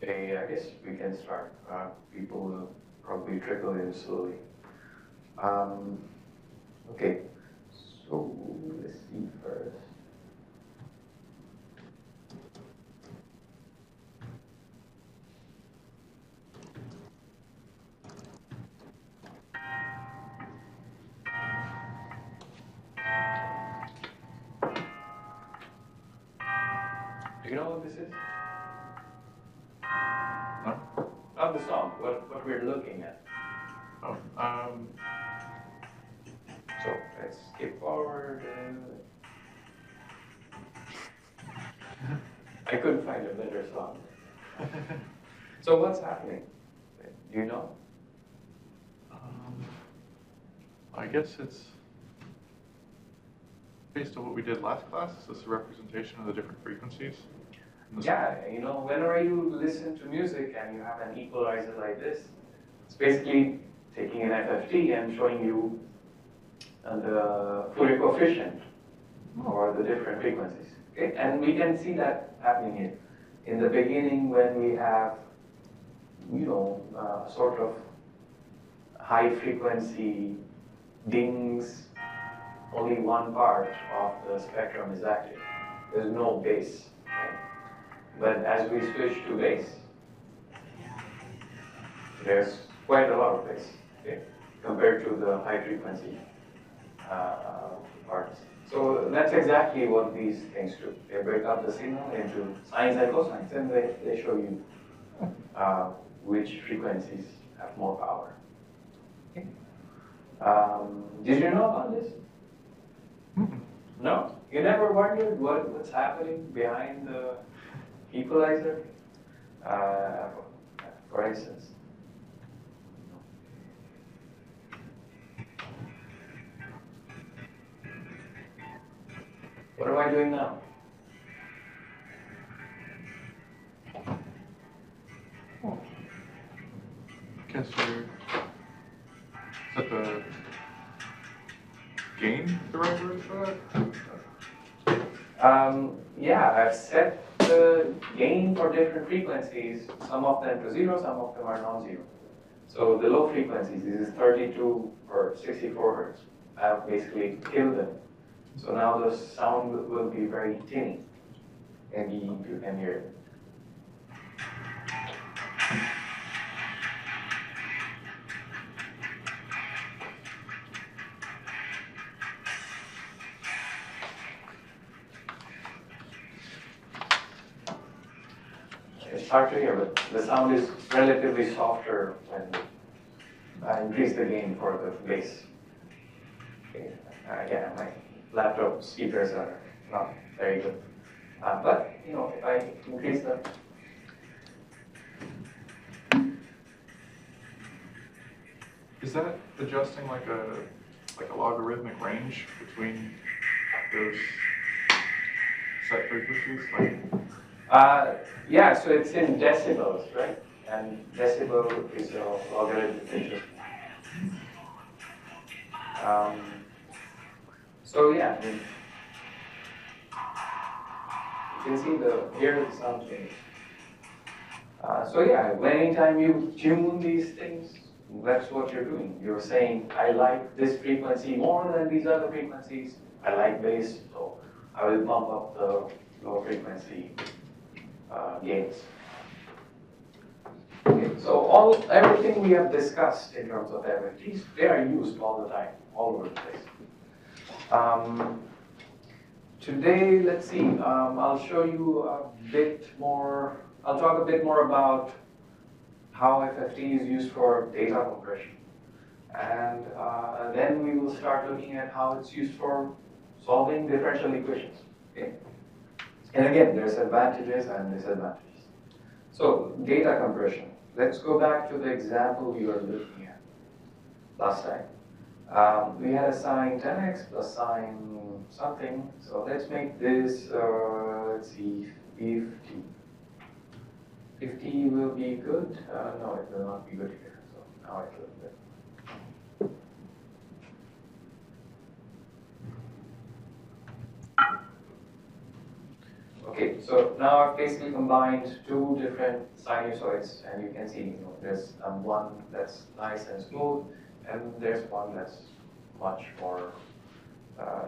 Okay, I guess we can start. People will probably trickle in slowly. Okay, so let's see first. Do you know what this is? No? Not the song, what we're looking at. Oh, So let's skip forward. I couldn't find a better song. So what's happening? Do you know? I guess it's based on what we did last class. Is this a representation of the different frequencies? Yeah, you know, whenever you listen to music and you have an equalizer like this, it's basically taking an FFT and showing you the Fourier coefficient or the different frequencies. Okay? And we can see that happening here. In the beginning, when we have, you know, sort of high frequency dings, only one part of the spectrum is active. There's no bass. Right? But as we switch to bass, there's quite a lot of bass, okay, compared to the high frequency parts. So that's exactly what these things do. They break up the signal into sines and cosines, and they show you which frequencies have more power. Okay. Did you know about this? No? You never wondered what's happening behind the equalizer? For instance. What am I doing now? Guess you're. Is that the gain, the right word for that? Yeah, I've set the gain for different frequencies, some of them to 0, some of them are non-zero. So the low frequencies, this is 32 or 64 hertz. I've basically killed them. So now the sound will be very tinny. Maybe you can hear it. It's hard to hear, but the sound is relatively softer when I increase the gain for the bass. Okay. Yeah, my laptop speakers are not very good. But, you know, if I increase them, Is that adjusting like a logarithmic range between those set frequencies? yeah, so it's in decibels, right? And decibel is a logarithmic feature. So yeah, I mean, you can see here the sound change. So yeah, anytime you tune these things, that's what you're doing. You're saying, I like this frequency more than these other frequencies. I like bass, so I will bump up the low frequency gains. Okay, so everything we have discussed in terms of FFTs, they are used all the time, all over the place. Today, let's see, I'll show you a bit more, I'll talk a bit more about how FFT is used for data compression. And then we will start looking at how it's used for solving differential equations. Okay? And again, there's advantages and disadvantages. So, data compression. Let's go back to the example we were looking at last time. We had a sine 10x plus sine something. So let's make this, let's see, 50. 50 will be good. No, it will not be good here. So now it will be good. Okay, so now I've basically combined two different sinusoids, and you can see there's one that's nice and smooth, and there's one that's much more,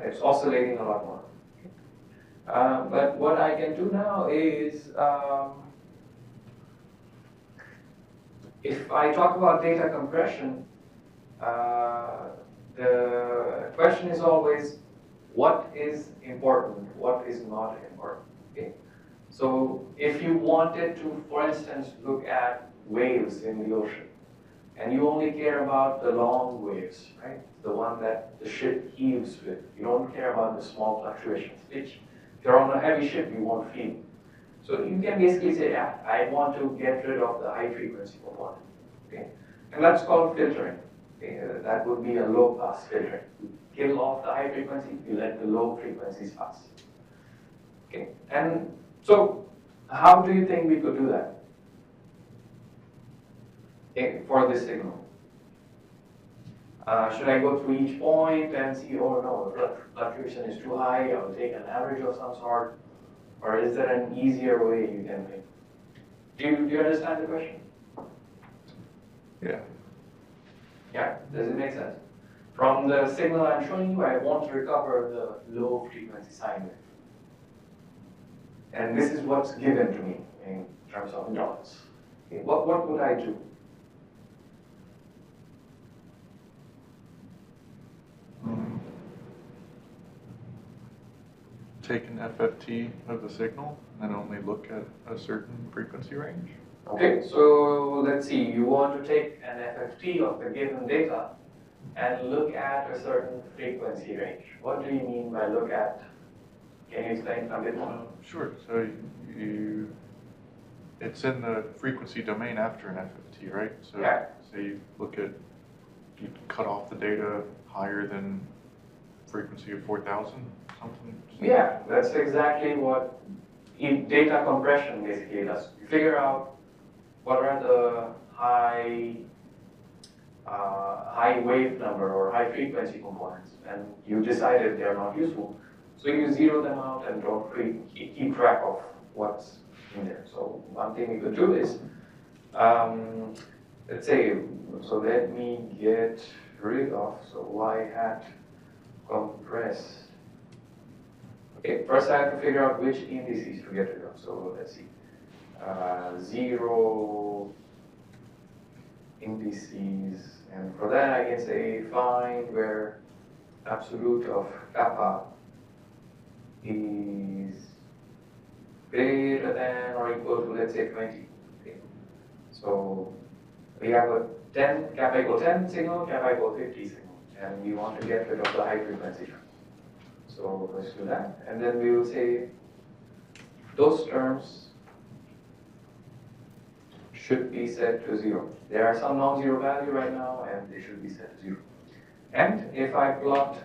it's oscillating a lot more. But what I can do now is, if I talk about data compression, the question is always, what is important, what is not important, okay? So if you wanted to, for instance, look at waves in the ocean, and you only care about the long waves, right? The one that the ship heaves with. You don't care about the small fluctuations, which if you're on a heavy ship, you won't feel. So you can basically say, yeah, I want to get rid of the high frequency component, okay? And that's called filtering. Okay? That would be a low pass filtering. You kill off the high frequency, you let the low frequencies pass. Okay? And so how do you think we could do that for this signal? Should I go through each point and see, oh no, the fluctuation is too high, I'll take an average of some sort? Or is there an easier way you can make? Do you understand the question? Yeah. Yeah, does it make sense? From the signal I'm showing you, I want to recover the low frequency sine wave. And this is what's given to me in terms of dots. Okay, what would I do? Take an FFT of the signal and only look at a certain frequency range. Okay, so let's see, you want to take an FFT of the given data and look at a certain frequency range. What do you mean by look at? Can you explain a bit more? Sure. So it's in the frequency domain after an FFT, right? So yeah. Say you you cut off the data higher than frequency of 4,000, something? Yeah, that's exactly what data compression basically does. You figure out what are the high wave number or high frequency components, and you decided they're not useful. So you zero them out and don't keep track of what's in there. So one thing you could do is, let's say, so let me get rid of, so y hat compressed. Okay, first I have to figure out which indices to get rid of. So let's see, 0 indices, and for that I can say find where absolute of kappa is greater than or equal to, let's say, 20. Okay. So we have a 10, kappa equal 10 signal, kappa equal 50 signal, and we want to get rid of the high frequency. So let's do that, and then we will say those terms should be set to 0. There are some non-zero value right now, and they should be set to 0. And if I plot,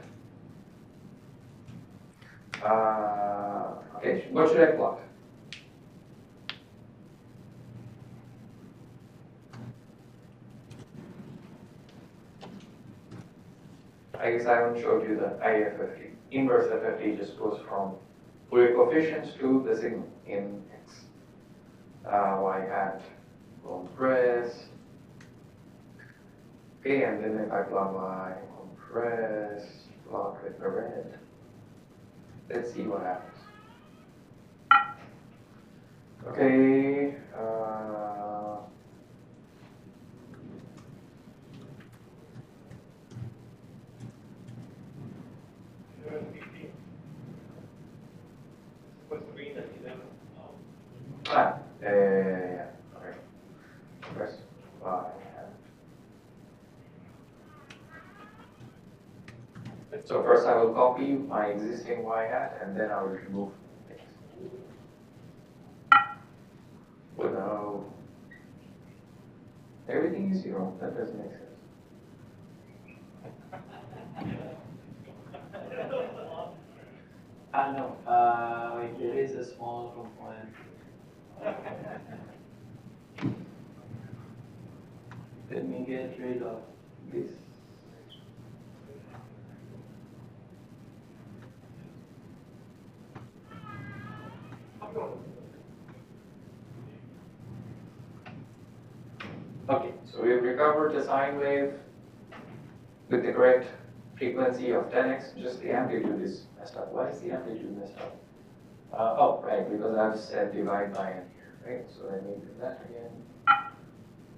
okay, what should I plot? I guess I haven't showed you the IFFT. Inverse FFT just goes from Fourier coefficients to the signal in X. Y hat compress. Okay, and then if I plot my compress, plot with the red, let's see what happens. Okay, yeah, okay. Press Y hat. So first I will copy my existing Y hat and then I will remove it. But now everything is 0. That doesn't make sense. No, there is a small component. Let me get rid of this. Okay, so we've recovered the sine wave with the correct frequency of 10x, just the amplitude is messed up. Why is the amplitude messed up? Oh, right, because I've said divide by n here, right? So let me do that again.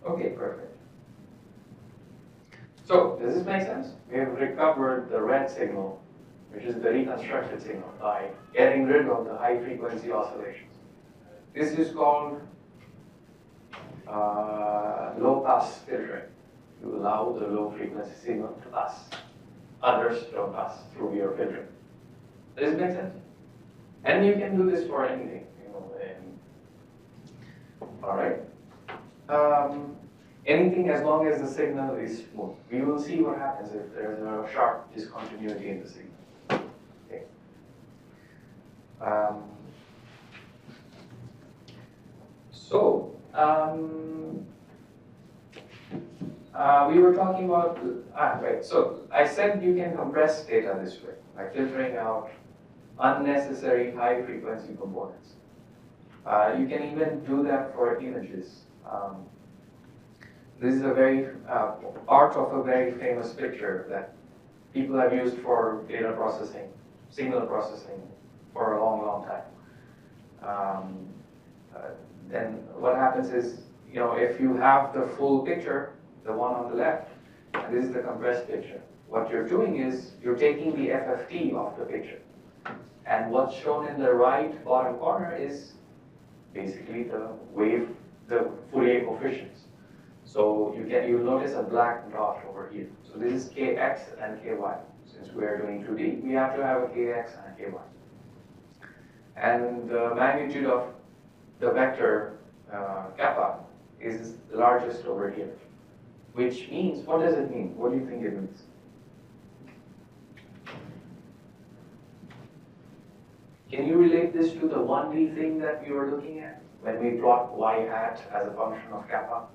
Okay, perfect. So, does this make sense? We have recovered the red signal, which is the reconstructed signal, by getting rid of the high frequency oscillations. This is called low pass filtering. You allow the low frequency signal to pass. Others don't pass through your filtering. Does this make sense? And you can do this for anything, you know. All right. Anything as long as the signal is smooth. We will see what happens if there's a sharp discontinuity in the signal. Okay. We were talking about, right, so I said you can compress data this way, by filtering out unnecessary high frequency components. You can even do that for images. This is a very, part of a very famous picture that people have used for data processing, signal processing for a long, long time. Then what happens is, you know, if you have the full picture, the one on the left, and this is the compressed picture, what you're doing is you're taking the FFT of the picture. And what's shown in the right bottom corner is basically the wave, the Fourier coefficients. So you'll notice a black dot over here. So this is kx and ky. Since we are doing 2D, we have to have a kx and a ky. And the magnitude of the vector kappa is the largest over here. Which means, what does it mean? What do you think it means? Can you relate this to the 1D thing that we were looking at when we plot y hat as a function of kappa?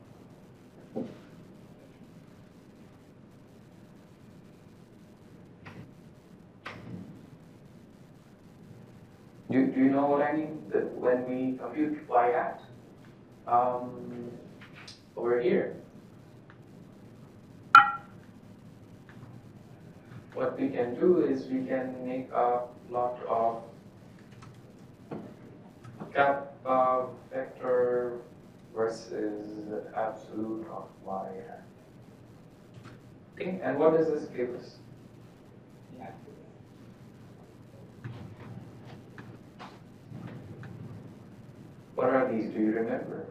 Do you know what I mean? That when we compute y hat over here, what we can do is we can make a plot of kappa vector versus the absolute of y hat. Okay, and what does this give us? What are these? Do you remember?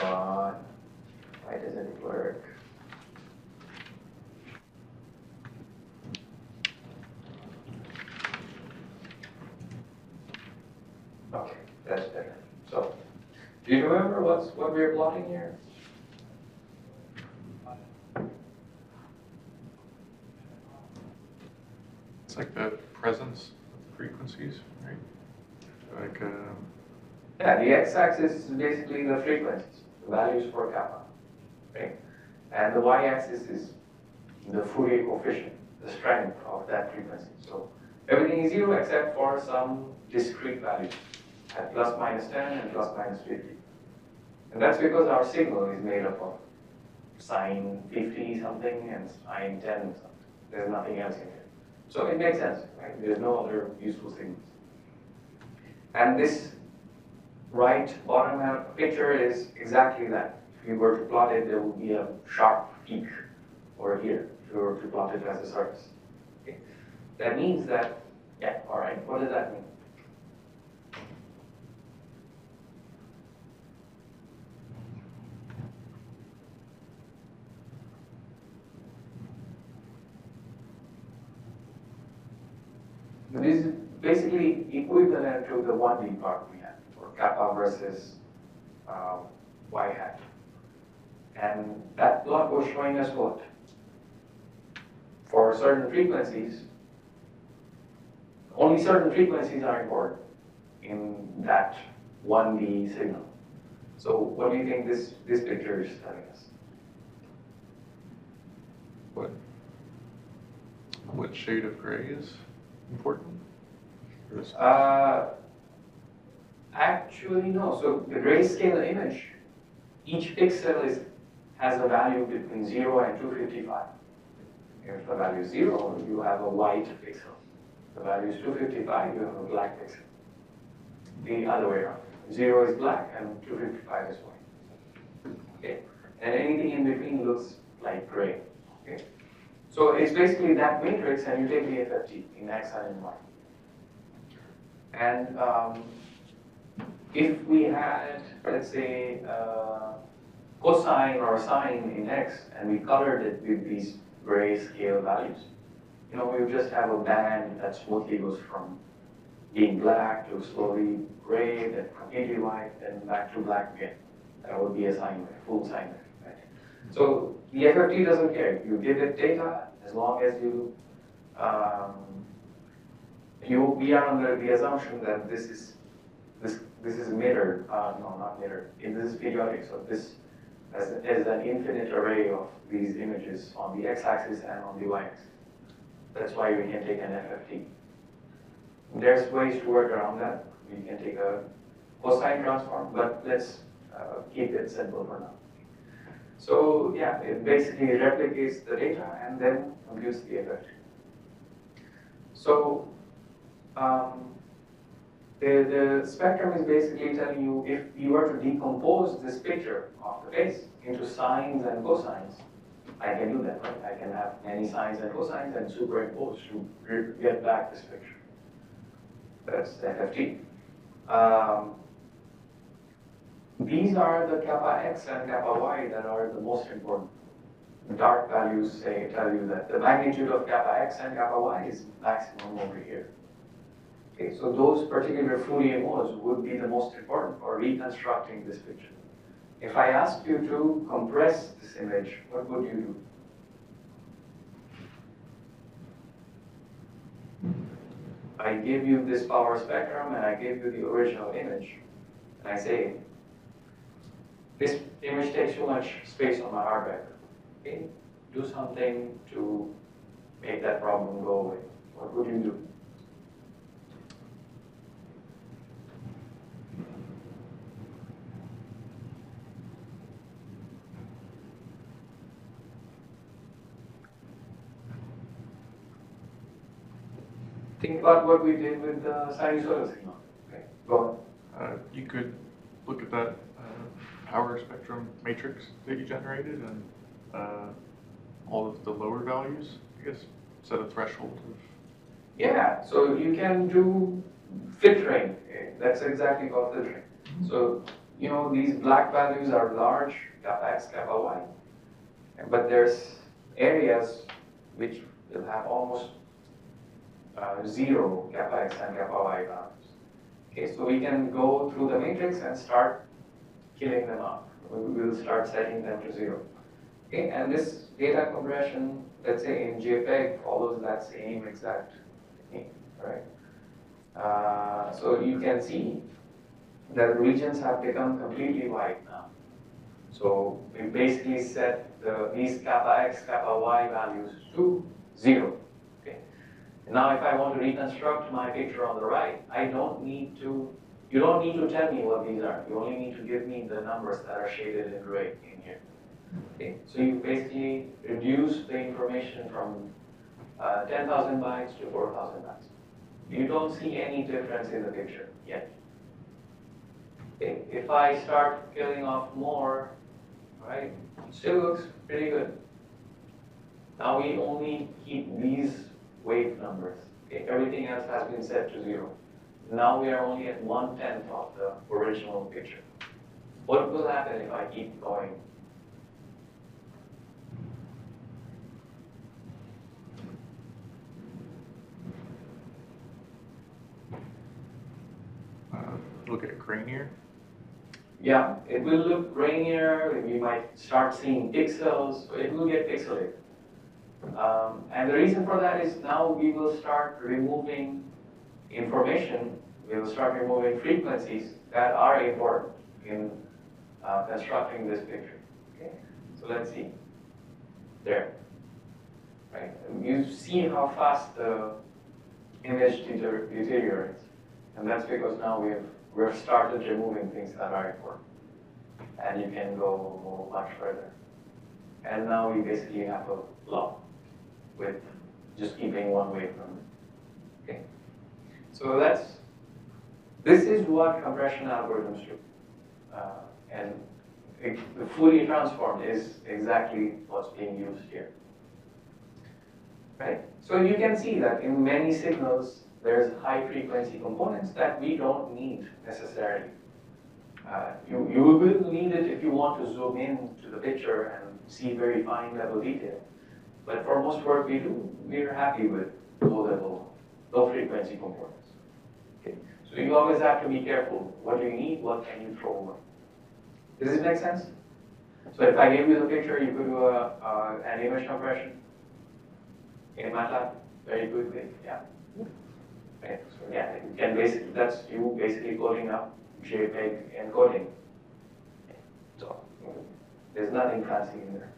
But why doesn't it work? Okay, that's better. So, do you remember what we're plotting here? It's like the presence of the frequencies, right? Like, Yeah, the x-axis is basically the frequencies, the values for kappa, right? And the y-axis is the Fourier coefficient, the strength of that frequency. So everything is 0 except for some discrete values at plus minus 10 and plus minus 50. And that's because our signal is made up of sine 50 something and sine 10 something. There's nothing else in here. So it makes sense, right? There's no other useful signals. And this right bottom half picture is exactly that. If you were to plot it, there would be a sharp peak over here if you were to plot it as a surface. Okay. That means that, yeah, all right, what does that mean? This is basically equivalent to the 1D part we had for kappa versus y hat. And that plot was showing us what? For certain frequencies, only certain frequencies are important in that 1D signal. So what do you think this picture is telling us? what shade of gray is important? Actually, no. So the grayscale image, each pixel has a value between 0 and 255. If the value is 0, you have a white pixel. The value is 255, you have a black pixel. The other way around. 0 is black and 255 is white. Okay? And anything in between looks like gray. Okay? So it's basically that matrix, and you take the FFT in X and in Y. And if we had, let's say, cosine or sine in X, and we colored it with these grayscale values, we would just have a band that smoothly goes from being black to slowly gray, then completely white, then back to black again. That would be a sine wave, full sine wave. Right? So the FFT doesn't care. You give it data as long as we are under the assumption that this is mirrored. No, not mirrored. This is periodic. So this is an infinite array of these images on the x-axis and on the y-axis. That's why we can take an FFT. There's ways to work around that. We can take a cosine transform, but let's keep it simple for now. So yeah, it basically replicates the data and then computes the FFT. So the spectrum is basically telling you if you were to decompose this picture of the face into sines and cosines, I can do that, right? I can have many sines and cosines and superimpose to get back this picture. That's FFT. These are the kappa x and kappa y that are the most important. The dark values tell you that the magnitude of kappa x and kappa y is maximum over here. Okay, so those particular Fourier modes would be the most important for reconstructing this picture. If I asked you to compress this image, what would you do? I give you this power spectrum and I give you the original image. And I say, this image takes too much space on my hard drive. Okay? Do something to make that problem go away. What would you do? Think about what we did with the sinusoidal signal. Okay, go on. You could look at that power spectrum matrix that you generated and all of the lower values, I guess, set a threshold of... Yeah, so you can do filtering. Okay? That's exactly called filtering. So, these black values are large, kappa x, kappa y. But there's areas which will have almost 0 kappa x and kappa y values. Okay, so we can go through the matrix and start killing them off. We will start setting them to 0. Okay, and this data compression, let's say in JPEG, follows that same exact technique, right? So you can see that the regions have become completely white now. So we basically set these kappa x, kappa y values to 0. Now, if I want to reconstruct my picture on the right, you don't need to tell me what these are. You only need to give me the numbers that are shaded in gray in here. Okay, so you basically reduce the information from 10,000 bytes to 4,000 bytes. You don't see any difference in the picture yet. Okay, if I start killing off more, right, it still looks pretty good. Now we only keep these wave numbers. Okay, everything else has been set to 0. Now we are only at 1/10 of the original picture. What will happen if I keep going? Look at grainier. Yeah, it will look grainier. We might start seeing pixels. So it will get pixelated. And the reason for that is now we will start removing information. We will start removing frequencies that are important in constructing this picture. Okay, so let's see. There, right? And you see how fast the image deteriorates, and that's because now we have we've started removing things that are important. And you can go much further. And now we basically have a law with just keeping one way from it. Okay. So this is what compression algorithms do. And the Fourier transform is exactly what's being used here. Right? So you can see that in many signals, there's high frequency components that we don't need necessarily. You will need it if you want to zoom in to the picture and see very fine level detail. But for most work we do, we're happy with low frequency components. Okay. So you always have to be careful. What do you need? What can you throw away? Does this make sense? So if I gave you the picture, you could do an image compression in MATLAB very quickly. Yeah. Okay. So yeah, you can basically, that's you basically coding up JPEG encoding. So there's nothing fancy in there.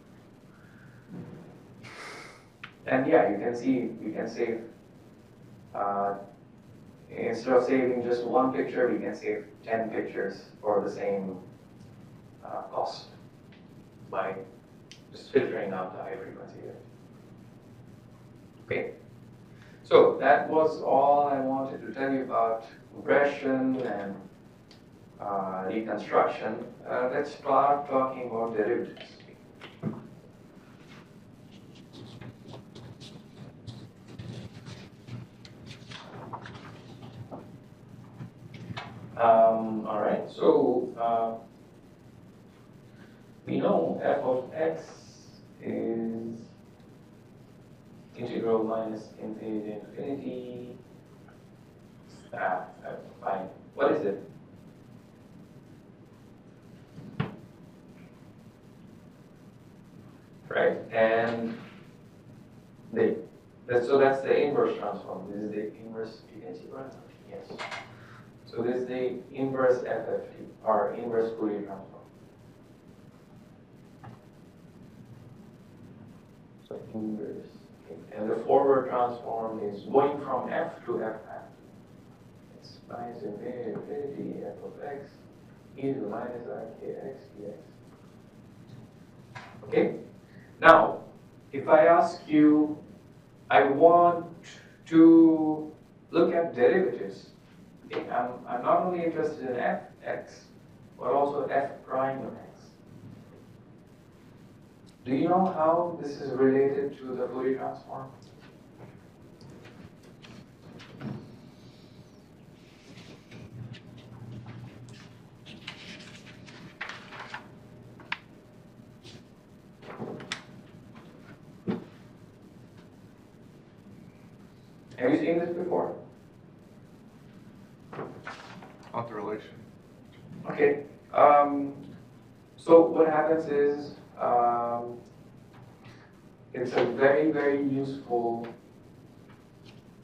And yeah, you can save, instead of saving just one picture, we can save 10 pictures for the same cost by just filtering out the high frequency there. Okay. So that was all I wanted to tell you about compression and reconstruction. Let's start talking about derivatives. All right, so we know f of x is integral minus infinity to infinity. Fine. What is it? Right, and so that's the inverse transform. This is the inverse. You can see right? Yes. So this is the inverse FFT, or inverse Fourier transform. So inverse. Okay. And the forward transform is going from f to f hat. It's minus infinity f of x e to the minus I kx dx. Okay? Now, if I ask you, I want to look at derivatives. Okay, I'm not only interested in fx, but also f prime of x. Do you know how this is related to the Fourier transform? Have you seen this before? Not the relation. Okay. So what happens is it's a very, very useful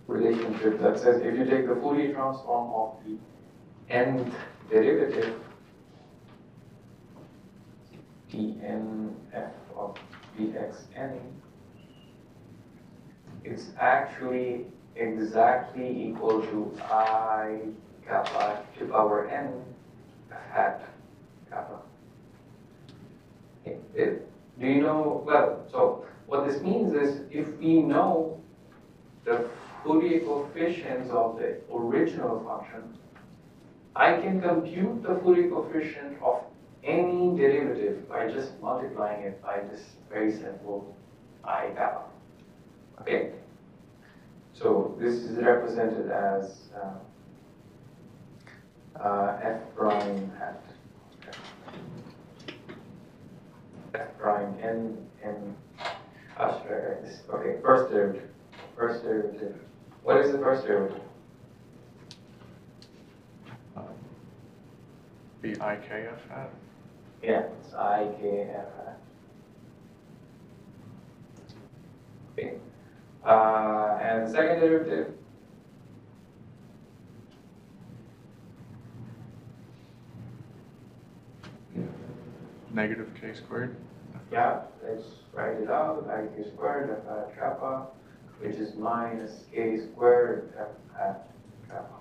relationship that says if you take the Fourier transform of the nth derivative, dnf of dxn, it's actually exactly equal to I kappa to power n hat kappa. Okay. Do you know, well, so what this means is if we know the Fourier coefficients of the original function, I can compute the Fourier coefficient of any derivative by just multiplying it by this very simple I kappa. Okay? So this is represented as f prime hat. F prime n. Okay, first derivative. First derivative. What is the first derivative? The IKF hat. Yeah, it's IKF hat. Okay. And second derivative? Negative k squared. Yeah, let's write it out. IK squared f hat kappa, which is minus k squared f hat kappa.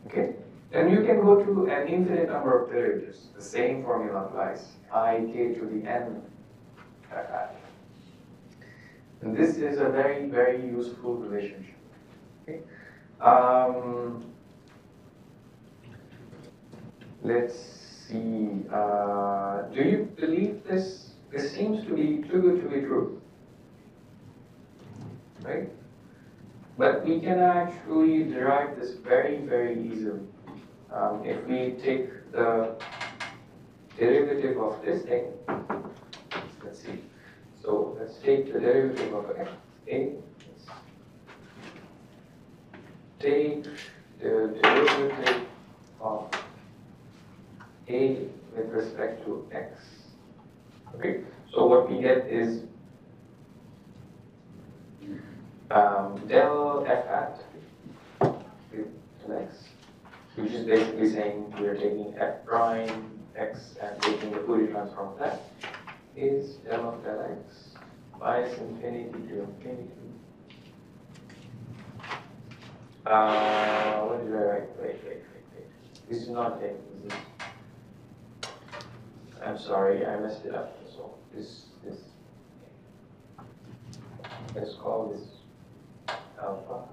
Okay, Then you can go to an infinite number of derivatives. The same formula applies. I(k) to the n f hat. And this is a very, very useful relationship. Okay? Let's see. Do you believe this? This seems to be too good to be true, right? But we can actually derive this very, very easily. If we take the derivative of this thing, let's see. So let's take the derivative of x, a. Let's take the derivative of a with respect to x. Okay, so what we get is del f hat with x, which is basically saying we are taking f prime x and taking the Fourier transform of that, is del of del x minus infinity to infinity. What did I write? Wait. This is not a. This is, I'm sorry, I messed it up. So this. Let's call this alpha.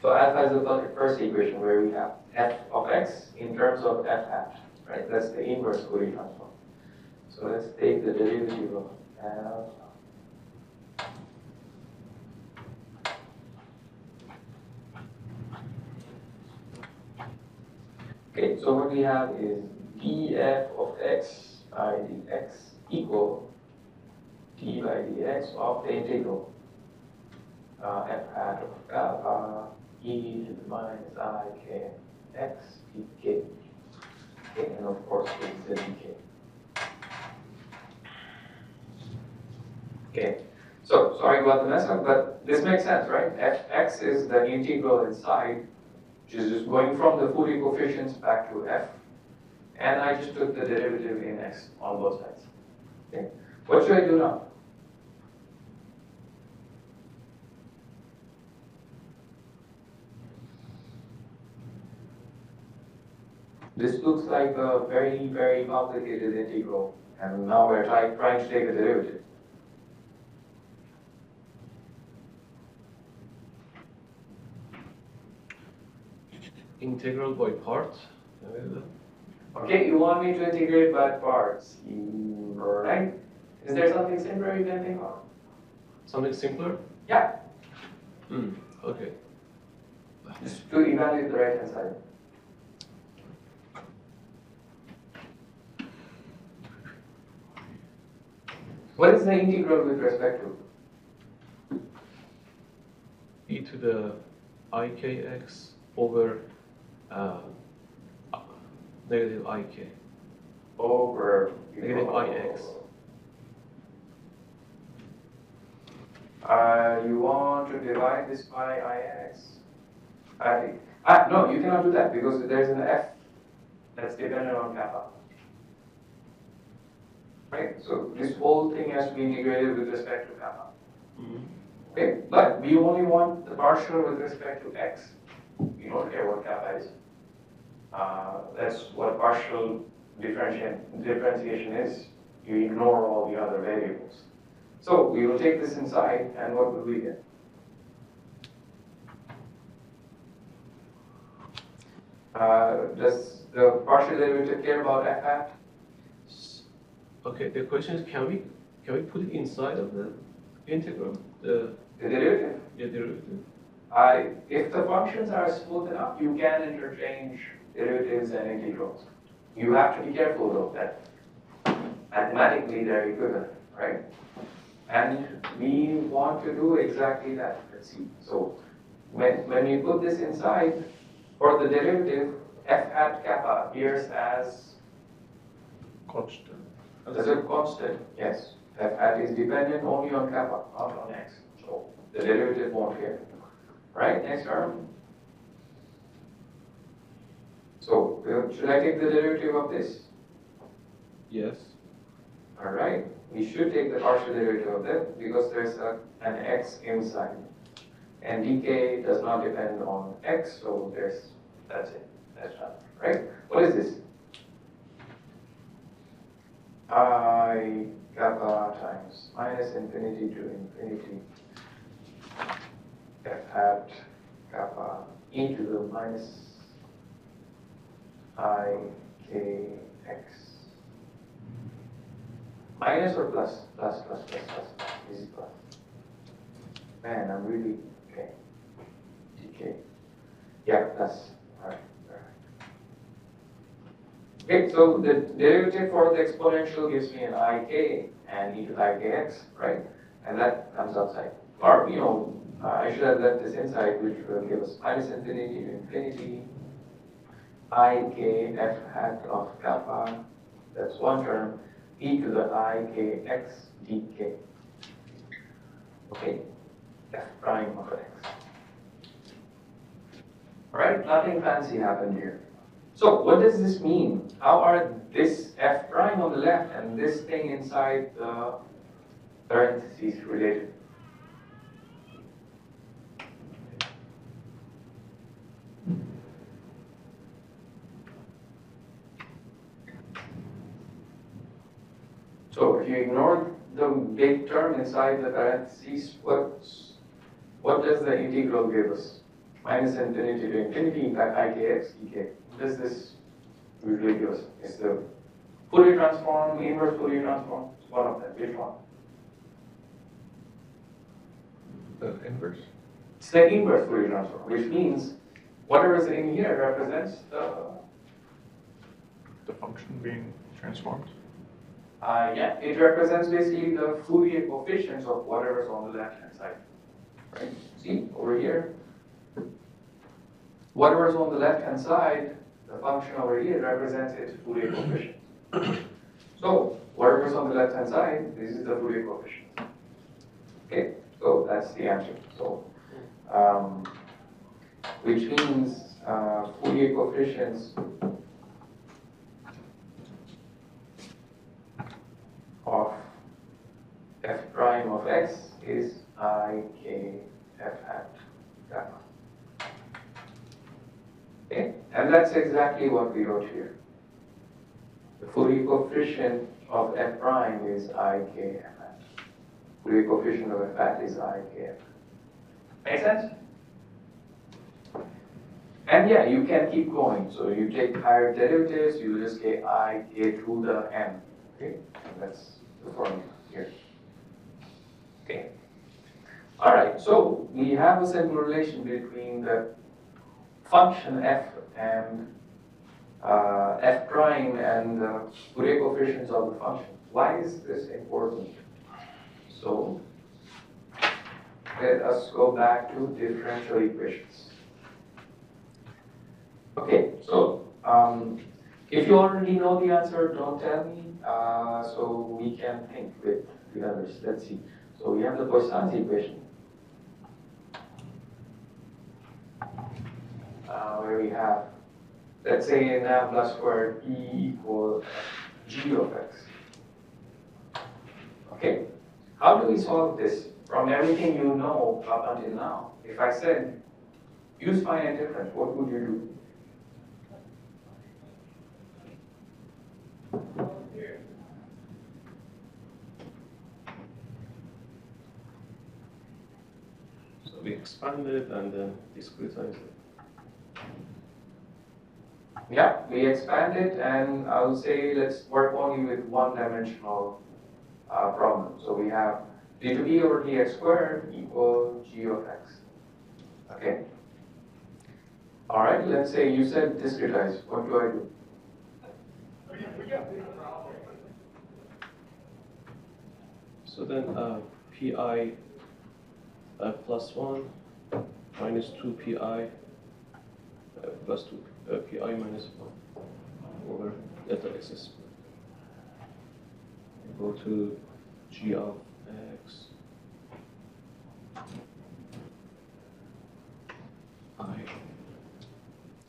So alpha is the first equation where we have f of x in terms of f hat, right? That's the inverse Fourier transform. So let's take the derivative of alpha. Okay, so what we have is df of x by dx equal d by dx of the integral f hat of alpha e to the minus I k x dk. Okay, and of course it's the dk. Okay, so sorry about the mess up, but this makes sense, right? Fx is the integral inside, which is just going from the Fourier coefficients back to f, and I just took the derivative in x on both sides. Okay, what should I do now? This looks like a very, very complicated integral, and now we're trying to take a derivative. Integral by parts. Okay, you want me to integrate by parts, right? Is there something simpler you can think of? Something simpler? Yeah, Okay. just to evaluate the right hand side. What is the integral with respect to? E to the ikx over negative ik. Over Negative ix. You want to divide this by ix? No, you cannot do that because there's an f that's dependent on kappa. Right? So this whole thing has to be integrated with respect to kappa. Okay, but we only want the partial with respect to x. We don't care what kappa is. That's what partial differentiation is. You ignore all the other variables. So we will take this inside, and what will we get? Does the partial derivative care about f hat? Okay, the question is, can we put it inside of the integral? The derivative? derivative. If the functions are smooth enough, you can interchange derivatives and integrals. You have to be careful though that mathematically they're equivalent, right? And we want to do exactly that. Let's see. So when we put this inside, for the derivative, f hat kappa appears as Constant. as a constant. Yes. F hat is dependent only on kappa, not on x. So the derivative won't care. Right? Next term. So should I take the derivative of this? Yes. All right. We should take the partial derivative of that because there's an x inside. And dk does not depend on x, so there's That's it. That's done. Right? What is this? I kappa times minus infinity to infinity f hat kappa e to the minus I k x. Minus or plus? Plus. This is plus. Man, I'm really, okay. dk. Yeah, plus. Alright. Okay, so the derivative for the exponential gives me an ik and e to the ikx, right? And that comes outside. Or, you know, I should have left this inside, which will give us minus infinity to infinity ik f hat of kappa, that's one term, e to the ikx dk. Okay, f prime of x. Alright, nothing fancy happened here. So what does this mean? How are this f prime on the left and this thing inside the parentheses related? So if you ignore the big term inside the parentheses, what does the integral give us? Minus infinity to infinity, in fact, ikx dk. What does this usually give us? Is the Fourier transform, inverse Fourier transform? It's one of them. Which one? The inverse? It's the inverse Fourier transform, which means whatever is in here represents The function being transformed? yeah, it represents basically the Fourier coefficients of whatever's on the left-hand side. Right? See, over here, whatever's on the left-hand side, the function over here represents its Fourier coefficient. So, whatever's on the left-hand side, this is the Fourier coefficient. Okay, so that's the answer. So, which means Fourier coefficients of f prime of x is I, k, f hat, gamma. Okay, and that's exactly what we wrote here. The Fourier coefficient of f prime is I, k, f hat. Fourier coefficient of f hat is I, k, f. Make sense? And yeah, you can keep going. So you take higher derivatives, you just get I, k to the n. Okay, and that's the formula here. Okay. All right, so we have a simple relation between the function f and f prime and the Fourier coefficients of the function. Why is this important? So let us go back to differential equations. Okay, so if you already know the answer, don't tell me, so we can think with the others. Let's see. So we have the Poisson's equation, where we have, let's say, nav plus squared e equals g of x. Okay, how do we solve this from everything you know up until now? If I said, use finite difference, what would you do? So we expand it and then discretize it. Yeah, we expand it, and I would say let's work only with one-dimensional problem. So we have d to b over dx squared equal g of x. Okay. All right, let's say you said discretize. What do I do? So then pi plus 1 minus 2 pi plus 2 pi minus 1 over delta x squared. Go to g of x I.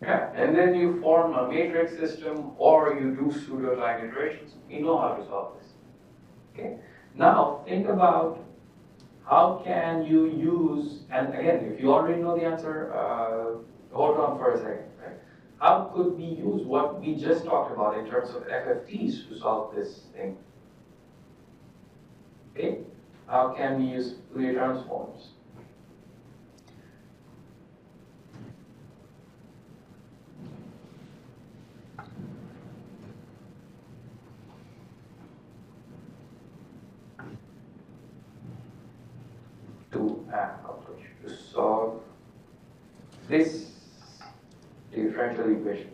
Yeah, and then you form a matrix system or you do pseudo-line iterations. We know how to solve this. Okay. Now think about how can you use, and again, if you already know the answer, hold on for a second, right? how could we use what we just talked about in terms of FFTs to solve this thing? Okay, how can we use Fourier transforms? To solve this differential equation.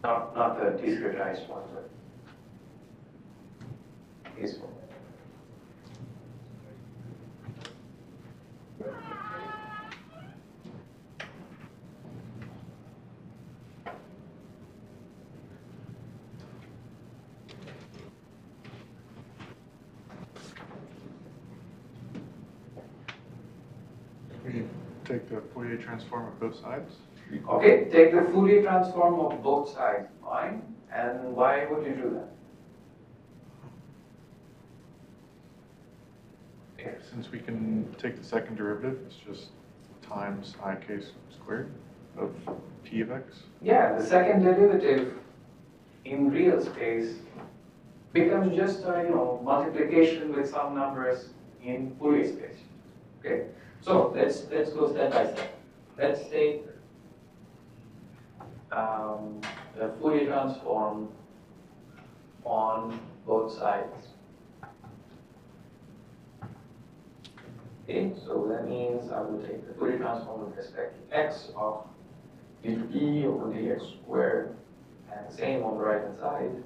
Not the discretized one, but this one. We take the Fourier transform of both sides. Okay, take the Fourier transform of both sides. Fine. And why would you do that? Since we can take the second derivative, it's just times ik squared of p of x. Yeah, the second derivative in real space becomes just a multiplication with some numbers in Fourier space. Okay, so let's go step by step. Let's take the Fourier transform on both sides. Okay, so that means I will take the Fourier transform with respect to x of d to e over dx squared, and the same on the right hand side.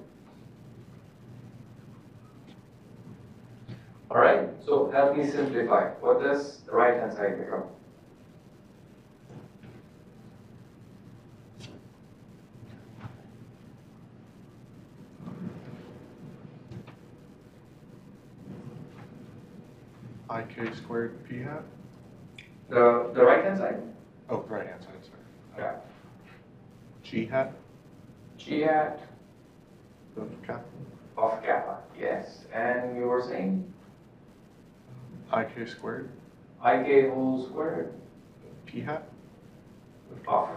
All right, so help me simplify. What does the right hand side become? Ik squared p hat. The right hand side? Oh, right hand side, sorry. Yeah. G hat G hat of kappa. of kappa, yes. And you were saying Ik squared ik whole squared p hat. of,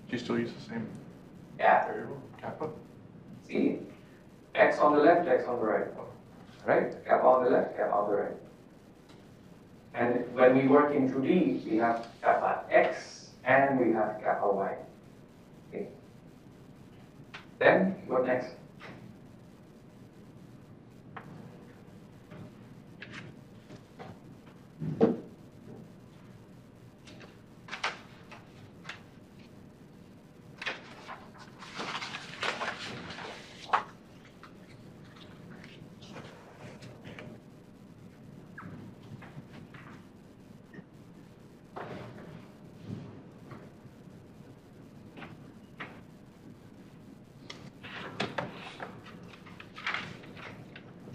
Do you still use the same yeah, variable, kappa? see, x on the left, x on the right. Right? Kappa on the left, kappa on the right. And when we work in 2D, we have kappa x and we have kappa y. Okay. Then, what next?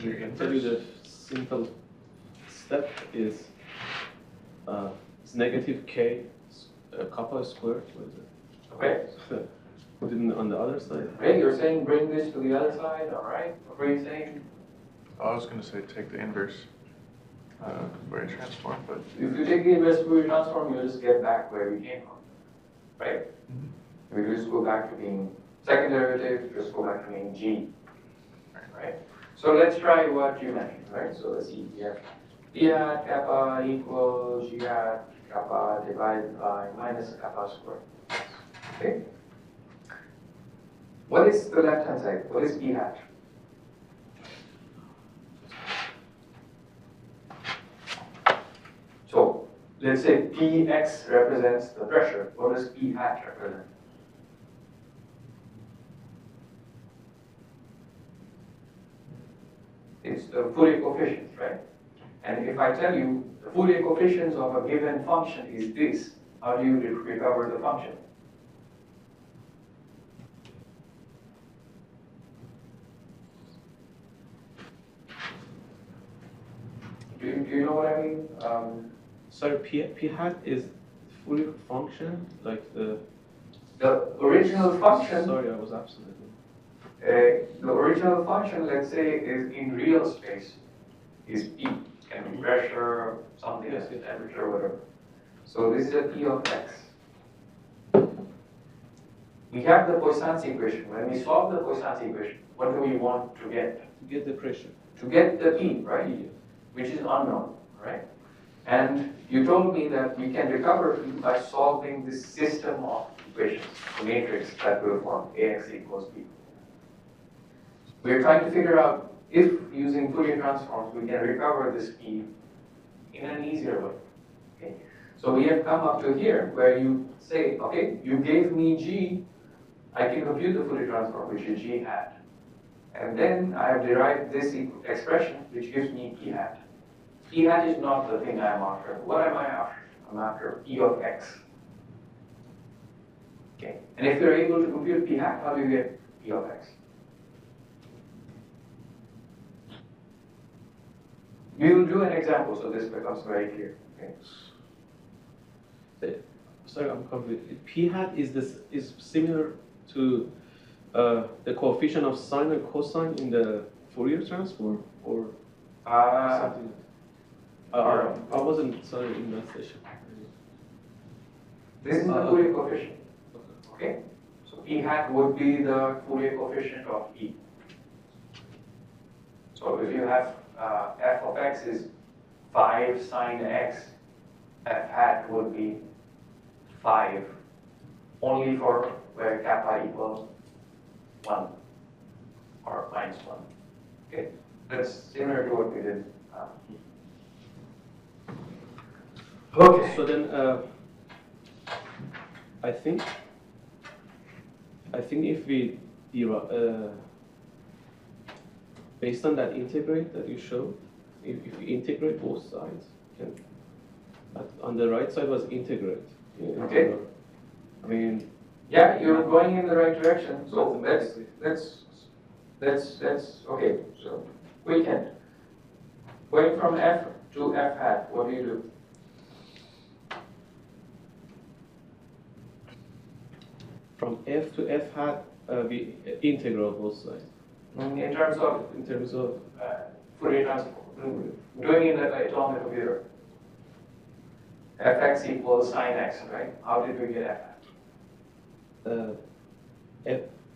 I can tell you the simple step is it's negative k kappa squared. What is it? Okay. Put it on the other side. Okay, you're saying bring this to the other side, all right? What are you saying? I was going to say take the inverse Fourier transform, but If you take the inverse Fourier transform, you'll just get back where we came from, right? We just go back to being second derivative, just go back to being g, right? So let's try what you mentioned, right? So let's see, we have p hat kappa equals g hat kappa divided by minus kappa squared. Okay? What is the left hand side? What is p hat? So let's say px represents the pressure. What does p hat represent? It's the Fourier coefficients, right? And if I tell you the Fourier coefficients of a given function is this, how do you recover the function? Do you know what I mean? Sorry, p hat is Fourier function, like the. The original function. Sorry, I was absent. The original function, let's say, is in real space, is P. Can be pressure, something else, temperature, whatever. So this is a P of x. We have the Poisson's equation. When we solve the Poisson's equation, what do we want to get? To get the pressure. To get the P, right? Which is unknown, right? And you told me that we can recover P by solving this system of equations, the matrix that will form AX equals B. We're trying to figure out if using Fourier transforms we can recover this P in an easier way. Okay? So we have come up to here where you say, okay, you gave me G, I can compute the Fourier transform, which is G hat. And then I have derived this expression, which gives me P hat. P hat is not the thing I am after. What am I after? I'm after P of x. Okay. And if you're able to compute P hat, how do you get P of x? We will do an example so this becomes very clear. Okay. Sorry, I'm confused. P hat is similar to the coefficient of sine and cosine in the Fourier transform, or something? I wasn't sorry in that session. This is the Fourier coefficient. Okay. So P hat would be the Fourier coefficient of E. So if you have f of x is 5 sine x, f hat would be 5 only for where kappa equals 1 or minus 1. Okay, that's similar to what we did. Okay. So then, I think if we based on that integrate that you showed, if you integrate both sides, on the right side was integrate. Okay. I mean. Yeah, you're going in the right direction. So let's okay. So we can going from f to f hat. What do you do? From f to f hat, we integral both sides. In terms of Fourier transform, doing it on the computer. Fx equals sine x, right? How did we get f hat?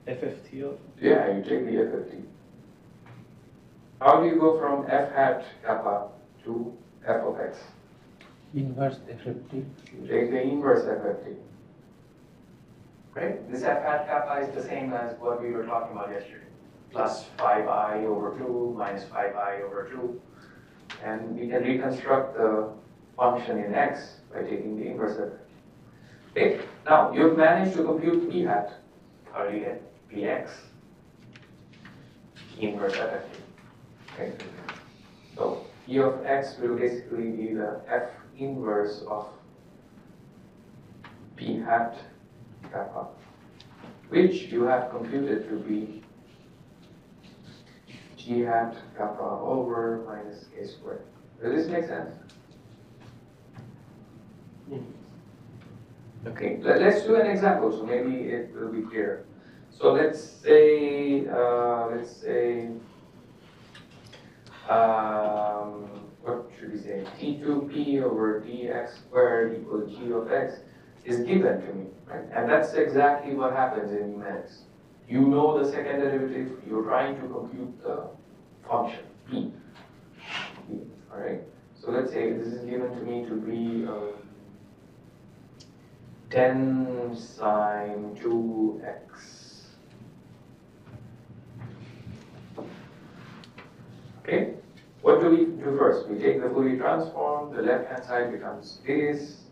FFT of? Yeah, you take the FFT. How do you go from f hat kappa to f of x? Inverse FFT. You take the inverse FFT. Right? This f hat kappa is the same as what we were talking about yesterday. Plus 5i over 2 minus 5i over 2. And we can reconstruct the function in x by taking the inverse FFT. Okay, now you've managed to compute p hat, or you get px, inverse FFT. Okay, so p of x will basically be the f inverse of p hat kappa, which you have computed to be g hat kappa over minus k squared. Does this make sense? Okay, let's do an example, so maybe it will be clear. So let's say, what should we say? T2p over dx squared equals g of x is given to me, right? And that's exactly what happens in numerics. You know the second derivative, you're trying to compute the function, p. All right? So let's say this is given to me to be 10 sine 2x. Okay? What do we do first? We take the Fourier transform, the left-hand side becomes this,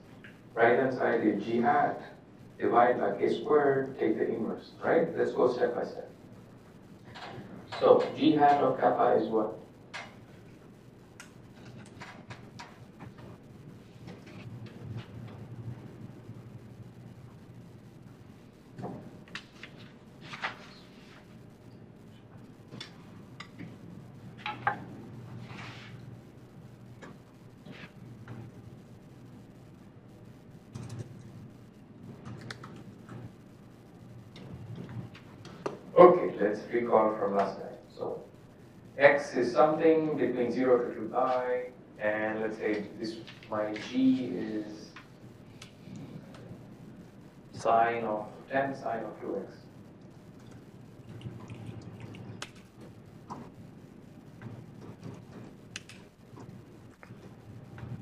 right-hand side is g hat, divide by k squared, take the inverse, right? Let's go step by step. So g hat of kappa is what? let's recall from last time. So x is something between 0 to 2 pi, and let's say this, my g is sine of 10 sine of 2x.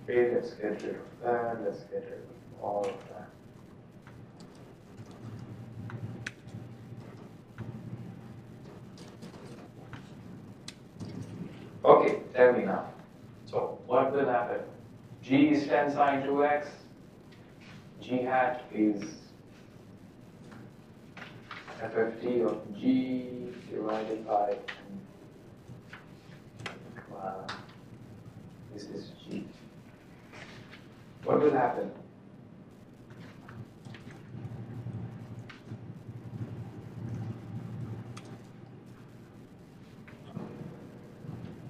Okay, let's get rid of that, let's get rid of all of that. Okay, tell me now. So what will happen? G is 10 sine 2x, g hat is FFT of g divided by, this is g. What will happen?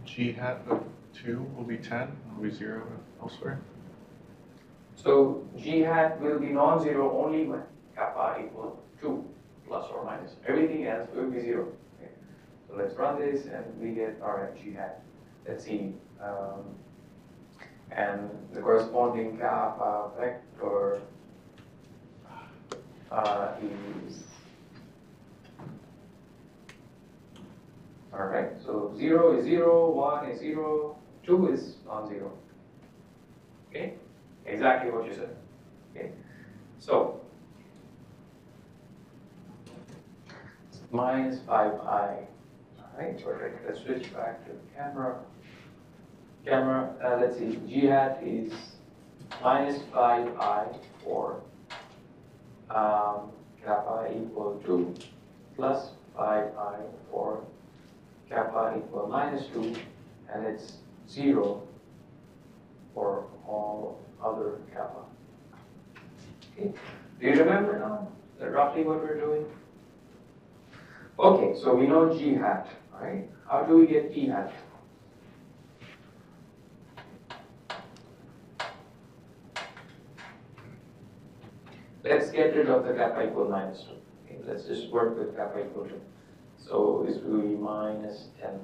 G hat of 2 will be 10, will be 0 elsewhere. So g hat will be non-zero only when kappa equals 2 plus or minus. Everything else will be 0. Okay. So let's run this and we get our g hat. Let's see. And the corresponding kappa vector is, alright, so 0 is 0, 1 is 0, 2 is non-zero. Okay, exactly what you said. Okay, so minus 5i. Alright, perfect. Let's switch back to the camera. Let's see, g hat is minus 5i for kappa equal 2 plus 5i for kappa equal minus 2, and it's 0 for all other kappa. Okay, do you remember now roughly what we're doing? Okay, so we know g hat, right? How do we get p hat? Let's get rid of the kappa equal minus 2. Okay, let's just work with kappa equal 2. So this will be minus 10.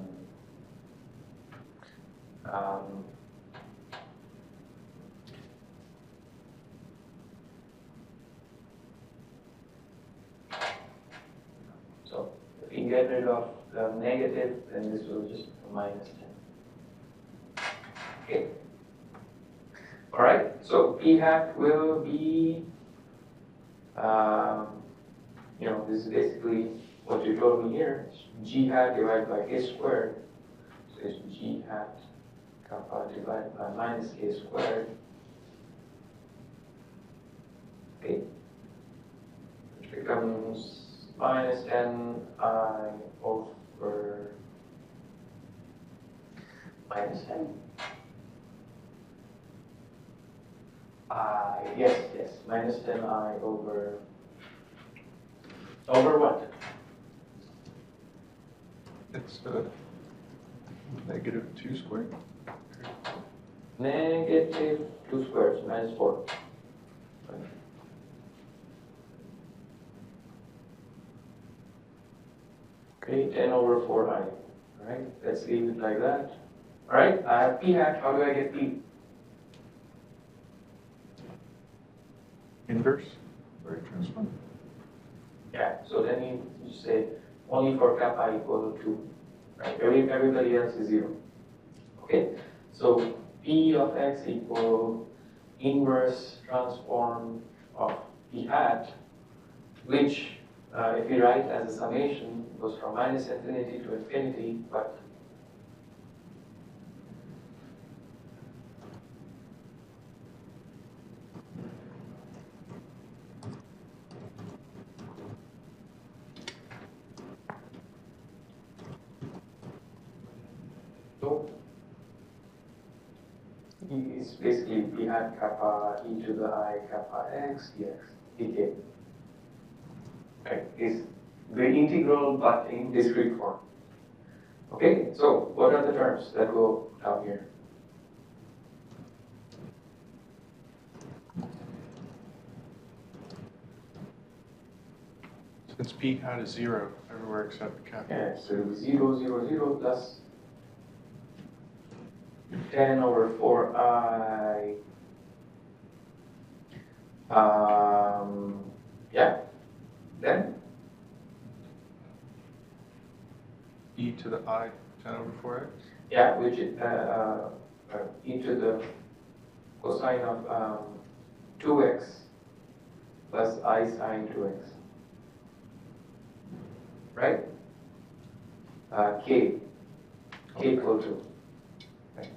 So if we get rid of the negative, then this will just be minus 10. Okay. All right. So p hat will be, this is basically what you told me here. It's g hat divided by k squared. So it's g hat kappa divided by minus k squared. Okay. Which becomes minus 10i over minus 10. Yes, minus 10i over what? It's negative 2 squared. Negative 2 squared, so minus 4. Okay, 10 over 4i. Alright, let's leave it like that. Alright, I have p hat. How do I get p? Inverse Fourier transform. Yeah, so then you say only for kappa equal to 2. Right? Everybody else is 0. Okay, so p of x equal inverse transform of p hat, which if we write as a summation goes from minus infinity to infinity, but so is basically p hat kappa e to the I kappa x dx dk. Right, is the integral but in discrete form. Okay, so what are the terms that go down here? Since P hat is 0 everywhere except capital. Yeah, so 0, 0, 0 plus 10 over 4i. Yeah, then E to the I 10 over 4x. yeah, which is e to the cosine of 2x plus I sine 2x, right? K equal to, right?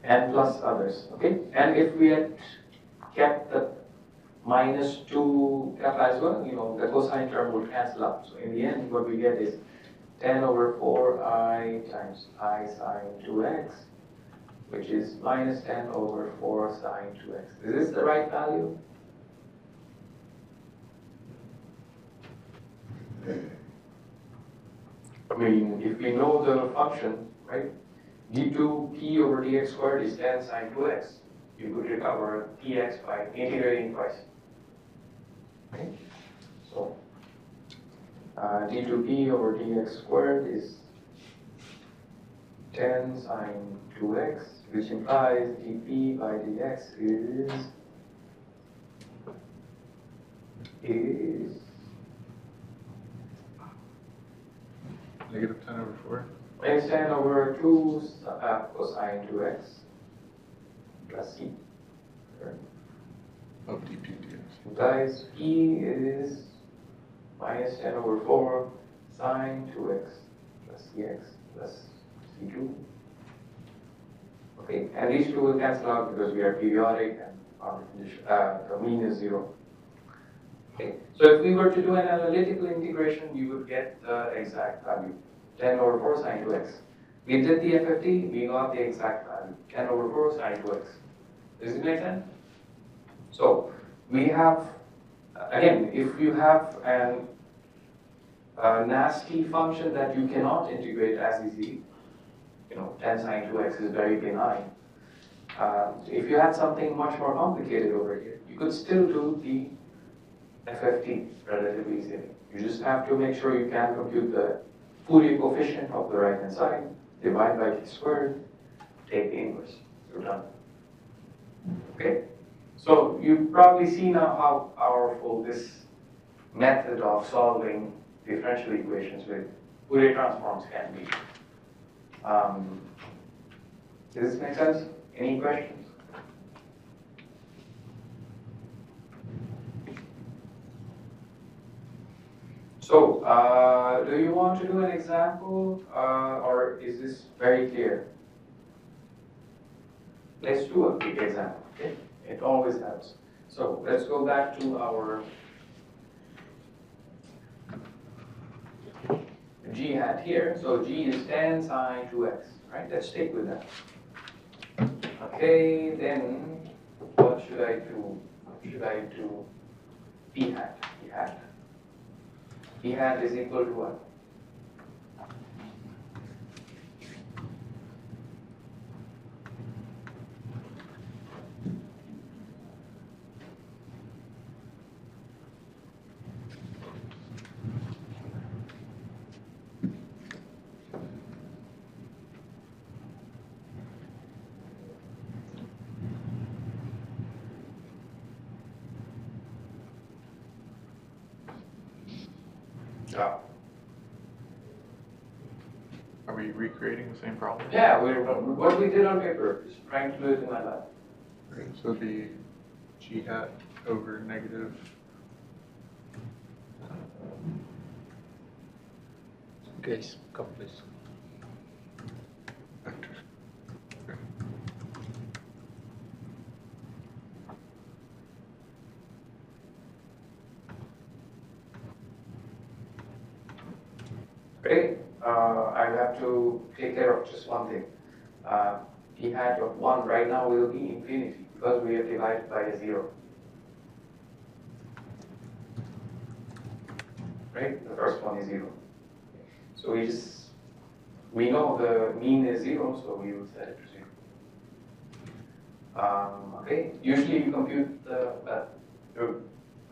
And plus others, okay? And if we had kept the minus 2 kappa as well, the cosine term would cancel out. So in the end, what we get is 10 over 4i times I sine 2x, which is minus 10 over 4 sine 2x. Is this the right value? I mean, if we know the function, right, d2p over dx squared is 10 sine 2x. You could recover px by integrating twice. Okay? So, d2p over dx squared is 10 sine 2x, which implies dp by dx is Negative 10 over 4. minus 10 over 2 cosine 2x plus c. Of dp dx. Implies p is minus 10 over 4 sine 2x plus cx plus c2. Okay, and these two will cancel out because we are periodic and our condition, the mean is 0. Okay, so if we were to do an analytical integration, you would get the exact value, 10 over 4 sine 2x. We did the FFT, we got the exact value, 10 over 4 sine 2x. Does it make sense? So we have, again, if you have a nasty function that you cannot integrate as easily, 10 sine 2x is very benign. If you had something much more complicated over here, you could still do the FFT relatively easily. You just have to make sure you can compute the Fourier coefficient of the right hand side, divide by t squared, take the inverse. You're done. Okay? So you probably see now how powerful this method of solving differential equations with Fourier transforms can be. Does this make sense? Any questions? So, do you want to do an example, or is this very clear? Let's do a quick example, okay? It always helps. So, let's go back to our g hat here. So, g is 10 sine 2x, right? Let's stick with that. Okay, then what should I do? What should I do? P hat. P hat. P hat is equal to what? Yeah. Are we recreating the same problem? Yeah, what we did on paper is trying to do it in my lab. Right, so it'd be g hat over negative. Guys, come please. Vectors. Okay. Okay, I have to take care of just one thing. P hat of 1 right now will be infinity because we have divided by a 0. Right? The first one is 0. So we know the mean is 0, so we will set it to 0. Okay, usually you compute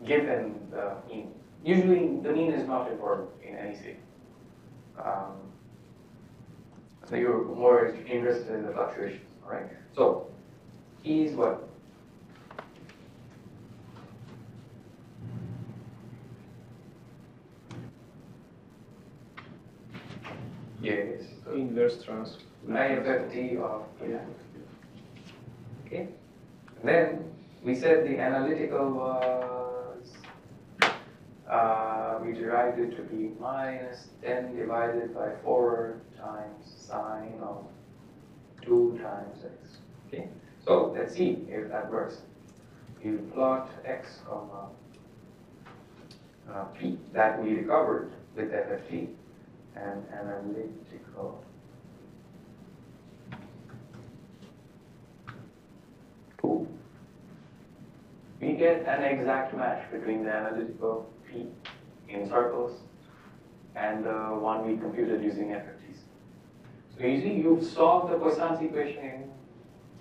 given the mean. Usually the mean is not important in any city. So you're more interested in the fluctuations, all right? So P is what? Yes. Inverse transfer. IFFT of Okay. And then we said the analytical was, we derived it to be minus 10 divided by 4 times sine of 2 times x. Okay. So let's see if that works. You plot x comma p that we recovered with FFT and analytical. We get an exact match between the analytical P in circles and the one we computed using FFTs. So you see, you've solved the Poisson's equation in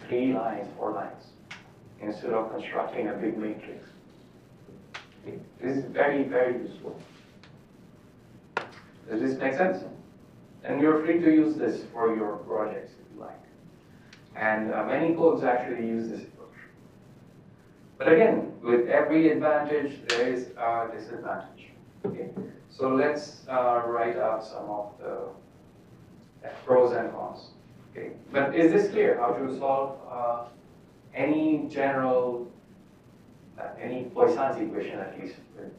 3 lines, 4 lines, instead of constructing a big matrix. Okay. This is very, very useful. Does this make sense? And you're free to use this for your projects if you like. And many codes actually use this approach. But again, with every advantage, there is a disadvantage. Okay? So let's write out some of the pros and cons. Okay? But is this clear how to solve any general, any Poisson's equation at least with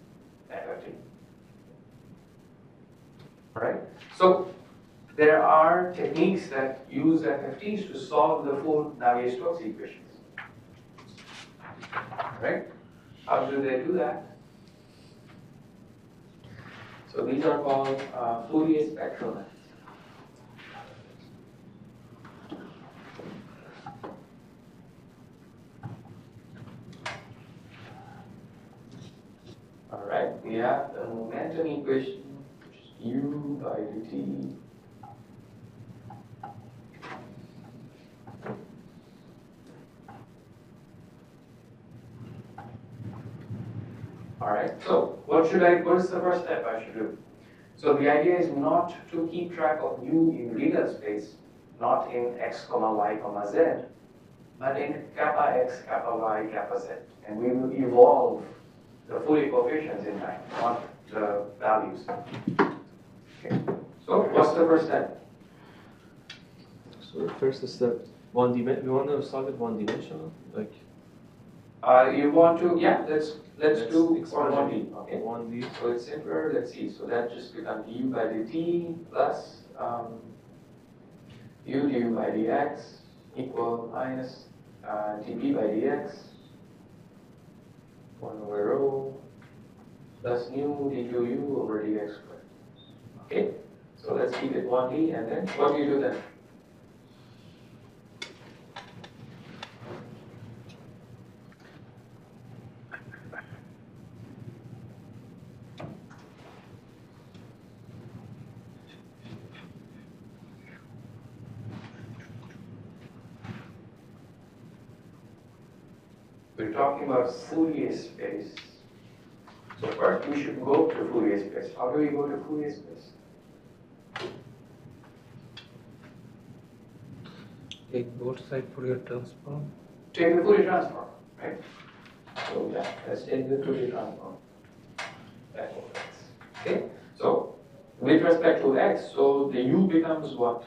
FFT? All right? So there are techniques that use FFTs to solve the full Navier-Stokes equations. Right? How do they do that? So these are called Fourier spectral methods. All right, we have the momentum equation, which is u by dt. All right, so what is the first step I should do? So the idea is not to keep track of u in real space, not in x, y, z, but in kappa x, kappa y, kappa z. And we will evolve the Fourier coefficients in time, not the values. Okay. So what's the first step? So the first step, we want to solve it one dimensional, like. You want to, yeah, let's do for expand 1D, okay? 1D. So it's simpler, let's see, so that just becomes u by dt plus u du by dx equal minus dp by dx 1 over rho plus nu du over dx squared. Okay, so let's keep it 1D and then what do you do then? We're talking about Fourier space. So first we should go to Fourier space. How do we go to Fourier space? Take both side Fourier transform. Take the Fourier transform, right? So yeah, let's take the Fourier transform. F of x. Okay? So with respect to x, so the u becomes what?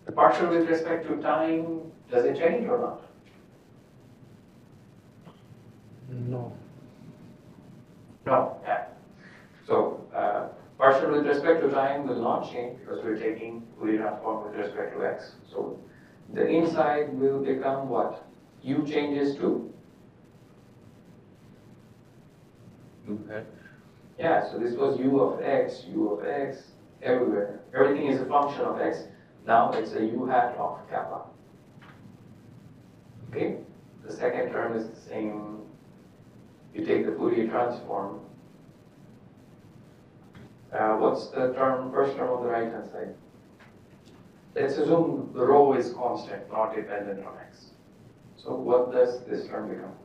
The partial with respect to time, does it change or not? No. No, yeah. So partial with respect to time will not change because we're taking Fourier transform with respect to x. So the inside will become what? U changes to? U hat. Yeah, so this was u of x, everywhere. Everything is a function of x. Now it's a u hat of kappa. Okay? The second term is the same. You take the Fourier transform. What's the first term on the right hand side? Let's assume the rho is constant, not dependent on x. So what does this term become?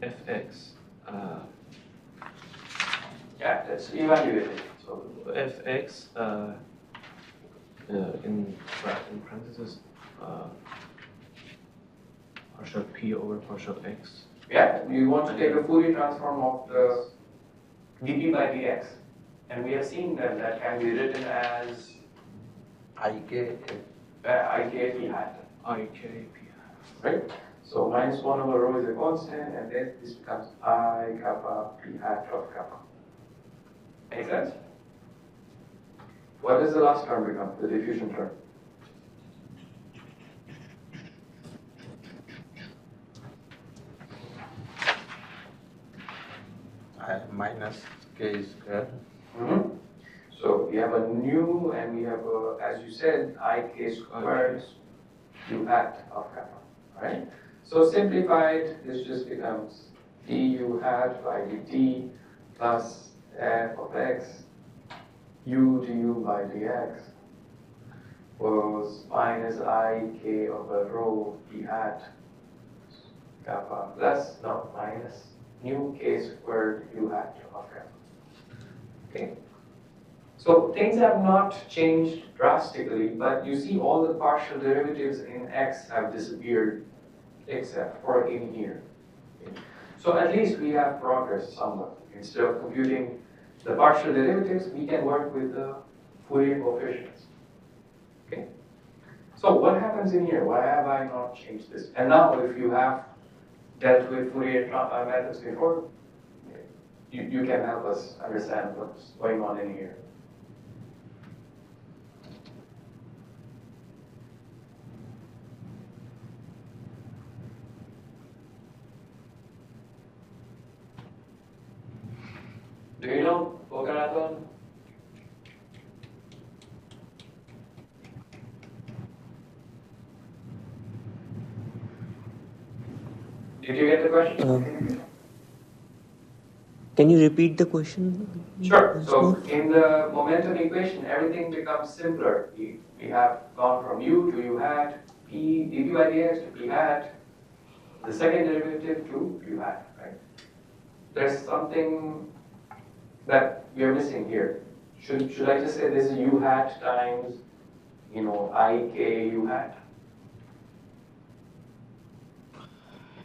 fx. Yeah, let's evaluate it. So Fx in parentheses partial p over partial x. yeah, we want to take a Fourier transform of the dp by dx, and we have seen that that can be written as IK. ik p hat, Ik p hat. right? So minus 1 over rho is a constant, and then this becomes I kappa p hat of kappa. Make sense? What does the last term become, the diffusion term? Minus K square. Mm-hmm. So we have a nu, and we have a, as you said, ik squared u hat of kappa, right? So simplified, this just becomes du hat by dt plus f of x u du by dx was minus ik over rho p hat kappa plus, no, minus nu k squared u hat of kappa. Okay. So things have not changed drastically, but you see all the partial derivatives in x have disappeared except for in here. Okay. So at least we have progress somewhat. Instead of computing the partial derivatives, we can work with the Fourier coefficients. Okay. So what happens in here? Why have I not changed this? And now if you have dealt with Fourier methods before, you can help us understand what's going on in here. Do you know Bogaraton? Did you get the question? Can you repeat the question? Sure. So in the momentum equation, everything becomes simpler. We have gone from u to u hat, p dp by dx to p hat, the second derivative to u hat, right? There's something that we are missing here. Should I just say this is u hat times, ik u hat?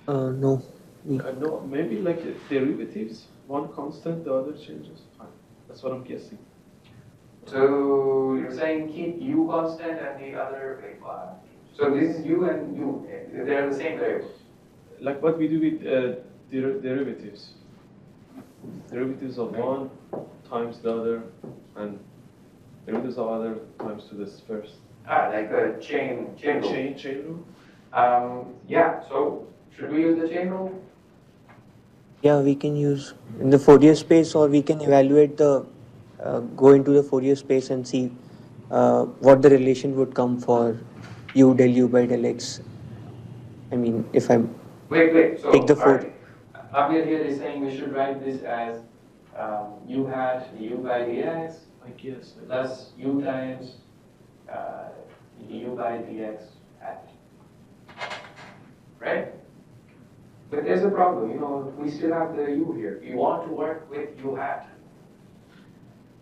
No. No, maybe like derivatives. One constant, the other changes. Fine. That's what I'm guessing. So you're saying keep u constant and the other, so this is u and u, they're the same variables. Like what we do with derivatives. Derivatives of one times the other, and derivatives of other times to this first. Like a chain rule. Chain rule? Yeah, so should we use the chain rule? Yeah, we can use in the Fourier space, or we can evaluate the go into the Fourier space and see what the relation would come for u del u by del x. I mean, if I'm Wait. So take the Amir here is saying we should write this as u hat du by dx I guess. plus u times du by dx hat. Right? But there's a problem, we still have the u here. We want to work with u hat.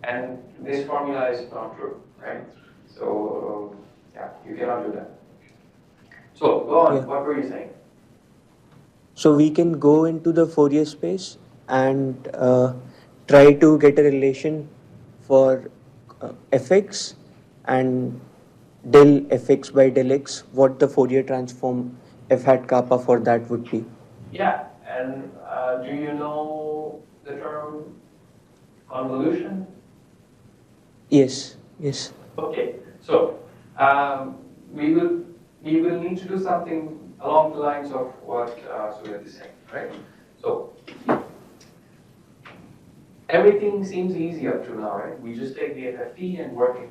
And this formula is not true, right? So, yeah, you cannot do that. So, go on, Yeah. What were you saying? So we can go into the Fourier space and try to get a relation for fx and del fx by del x, what the Fourier transform f hat kappa for that would be. Yeah, and do you know the term convolution? Yes. Okay, so we will need to do something along the lines of what Surat is saying, right? So everything seems easy up to now, right? We just take the FFT and work in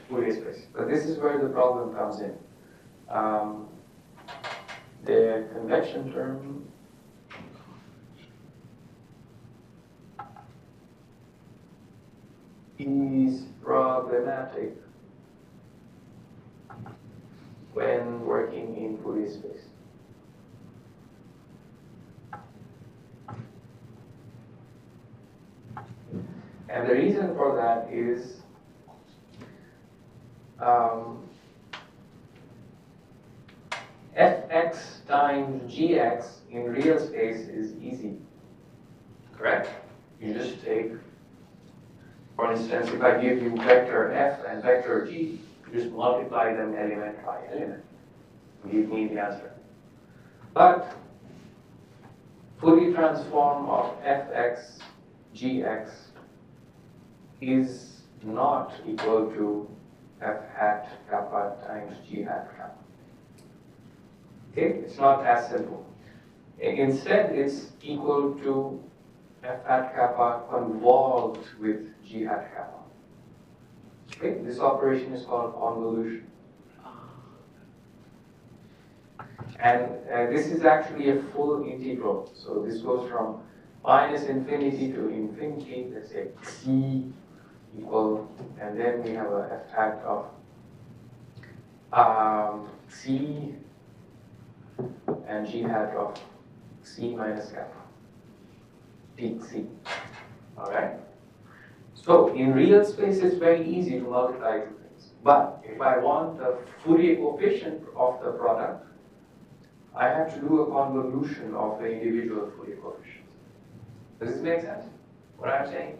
Fourier space. But this is where the problem comes in. The convection term is problematic when working in Fourier space. And the reason for that is fx times gx in real space is easy, correct? You just take, for instance, if I give you vector f and vector g, you just multiply them element by element. Give me the answer. But Fourier transform of fx gx is not equal to f hat kappa times g hat kappa. Okay, it's not as simple. Instead, it's equal to f hat kappa convolved with g hat kappa. Okay, this operation is called convolution. And this is actually a full integral. So this goes from minus infinity to infinity. Let's say c equal, and then we have a f hat of c and g hat of c minus kappa, dc. All right? So in real space, it's very easy to multiply two things. But if I want the Fourier coefficient of the product, I have to do a convolution of the individual Fourier coefficients. Does this make sense? What I'm saying?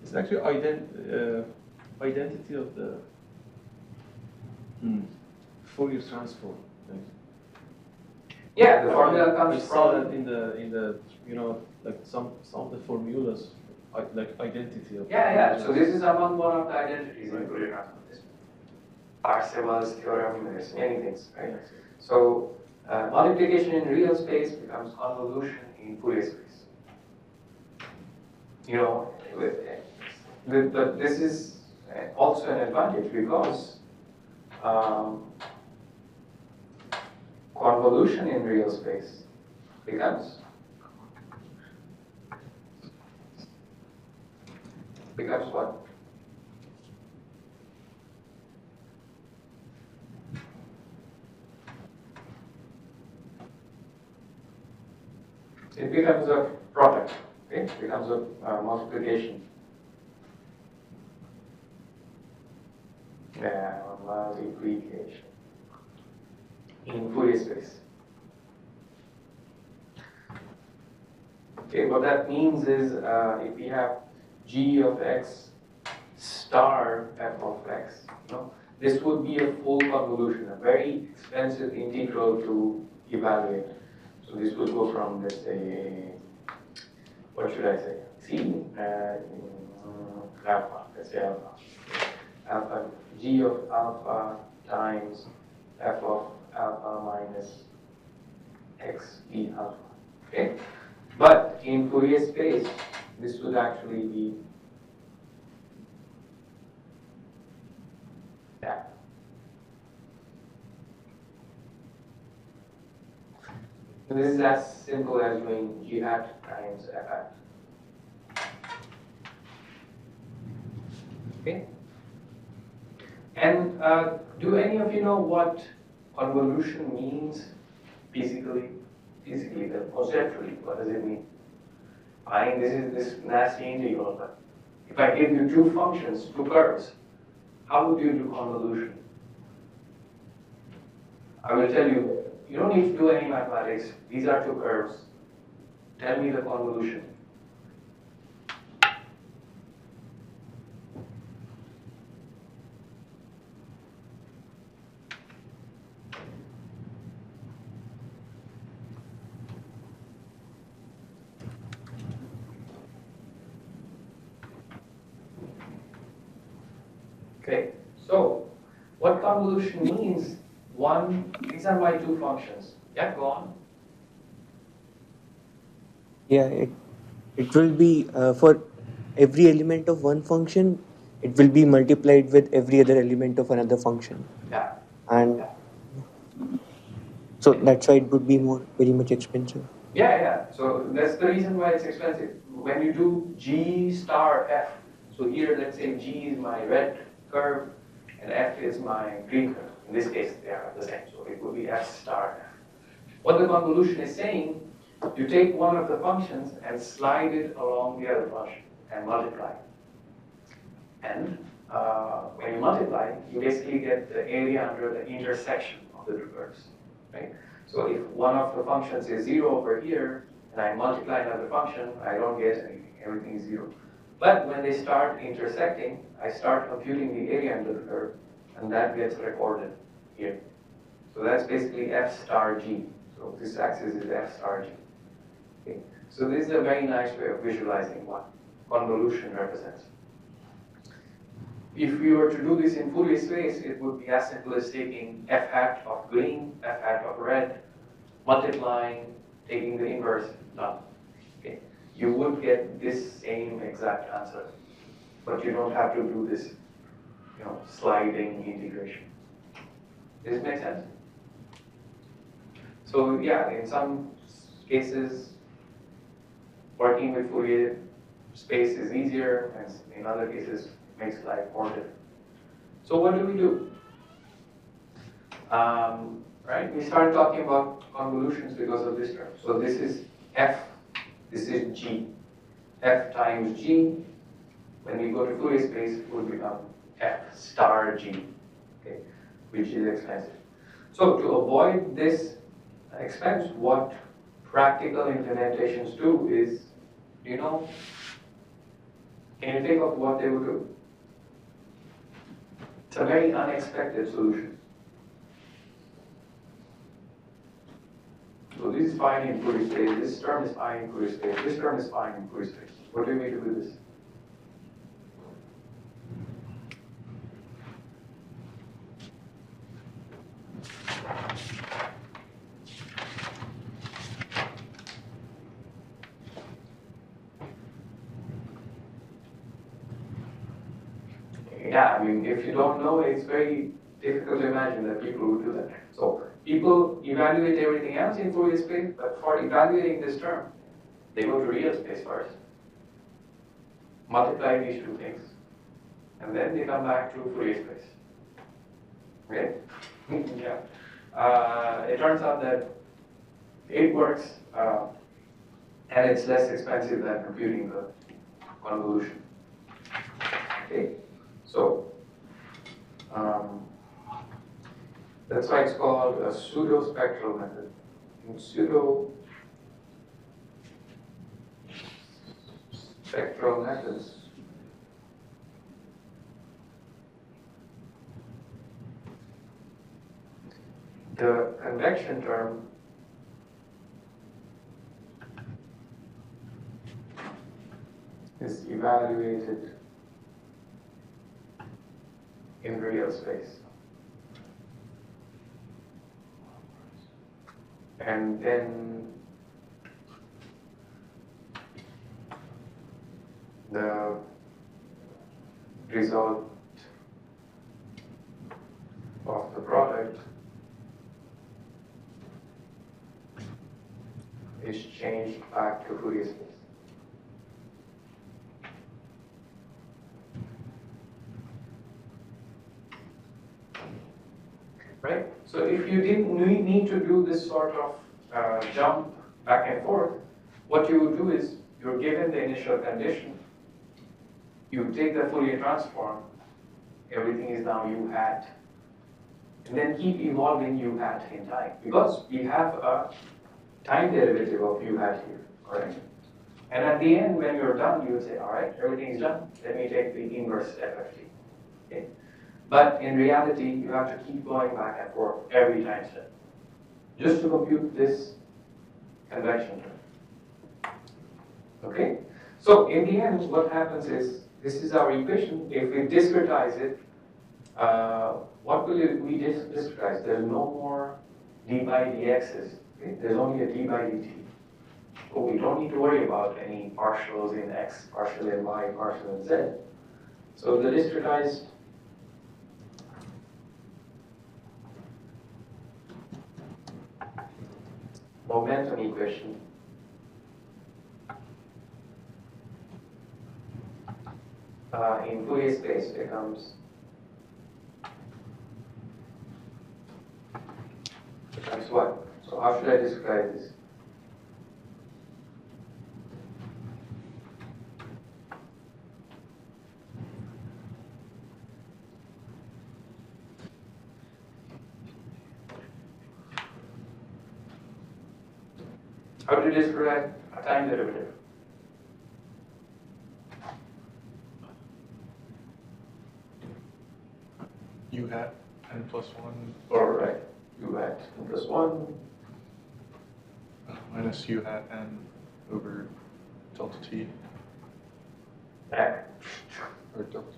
It's actually identity of the Fourier transform. Like, Yeah, the formula we comes saw from. that in the like some of the formulas, like identity of. Yeah. So this is among one of the identities in Fourier transform. Parseval's theorem. There's many things, right? So multiplication in real space becomes convolution in Fourier space. You know, but this is also an advantage because convolution in real space becomes what? It becomes a product, okay? It becomes a multiplication. Yeah, multiplication in Fourier space. Okay, what that means is if we have g of x star f of x, this would be a full convolution, a very expensive integral to evaluate. So this would go from, let's say, what should I say? C, alpha, let's say alpha. Alpha, g of alpha times f of alpha minus x d alpha, okay? But in Fourier space, this would actually be that. And this is as simple as doing g hat times f hat. Okay? And do any of you know what convolution means physically? Physically, conceptually, what does it mean? I mean, this is this nasty integral, but if I give you two functions, two curves, how would you do convolution? I will tell you, you don't need to do any mathematics. These are two curves. Tell me the convolution. Okay, so what convolution means, these are my two functions. Yeah, go on. Yeah, it will be for every element of one function, it will be multiplied with every other element of another function. Yeah. And so that's why it would be very much expensive. Yeah. So that's the reason why it's expensive. When you do G star F, so here let's say G is my red curve and F is my green curve. In this case, they are the same, so it would be F star F. What the convolution is saying, you take one of the functions and slide it along the other function. and multiply. And when you multiply, you basically get the area under the intersection of the two curves, right? So if one of the functions is 0 over here, and I multiply another function, I don't get anything, everything is 0. But when they start intersecting, I start computing the area under the curve, and that gets recorded here. So that's basically f star g. So this axis is f star g. Okay. So this is a very nice way of visualizing what convolution represents. If we were to do this in Fourier space, it would be as simple as taking f hat of green, f hat of red, multiplying, taking the inverse, done. Okay. You would get this same exact answer, but you don't have to do this, sliding integration. Does it make sense? So yeah, in some cases, working with Fourier space is easier, and in other cases, it makes life more difficult. So what do we do? Right, we start talking about convolutions because of this term. So this is f, this is g. F times g, when we go to Fourier space, it would become f star g, okay, which is expensive. So to avoid this expense, what practical implementations do is, can you think of what they would do? It's a very unexpected solution. So this is fine in Fourier space, this term is fine in Fourier space, this term is fine in Fourier space. What do we do with this? Yeah, I mean, if you don't know, it's very difficult to imagine that people would do that. So people evaluate everything else in Fourier space, but for evaluating this term, they go to real space first, multiply these two things, and then they come back to Fourier space. Okay? Yeah. It turns out that it works, and it's less expensive than computing the convolution. Okay? So, that's why it's called a pseudo-spectral method. In pseudo-spectral methods, the convection term is evaluated in real space. And then the result of the product is changed back to Fourier space. Right? So if you didn't need to do this sort of jump back and forth, what you would do is you're given the initial condition, you take the Fourier transform, everything is now u hat, and then keep evolving u hat in time, because we have a time derivative of u hat here, correct? And at the end, when you're done, you would say, all right, everything is done, let me take the inverse FFT. Okay? But in reality, you have to keep going back and forth every time step, just to compute this convection term. Okay? So in the end, what happens is, this is our equation. If we discretize it, what will we discretize? There's no more d by dx's. Okay? There's only a d by dt. So we don't need to worry about any partials in x, partial in y, partial in z. So the discretized momentum equation in Fourier space becomes what? So how should I describe this? How to describe a time derivative? U hat n plus 1 All right, u hat n plus 1 minus u hat n over delta t. back. Or delta.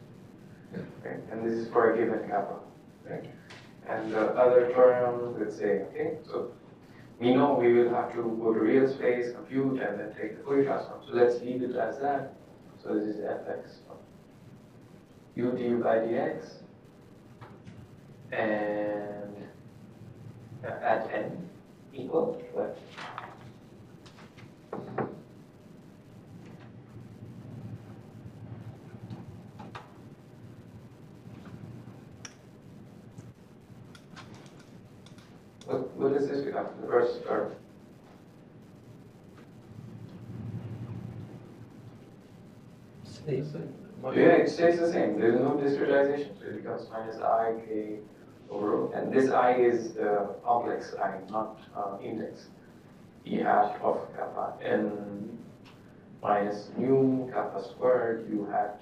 Okay, and this is for a given kappa, right? And the other term, let's say, okay, so we know we will have to go to real space, compute, and then take the Fourier transform. So let's leave it as that. So this is fx u du by dx, and at n equal what? What does this become? The first term. Yeah, it stays the same. There's no discretization. So it becomes minus I k over O. And this I is the complex I, not index. E hat of kappa n minus nu kappa squared u hat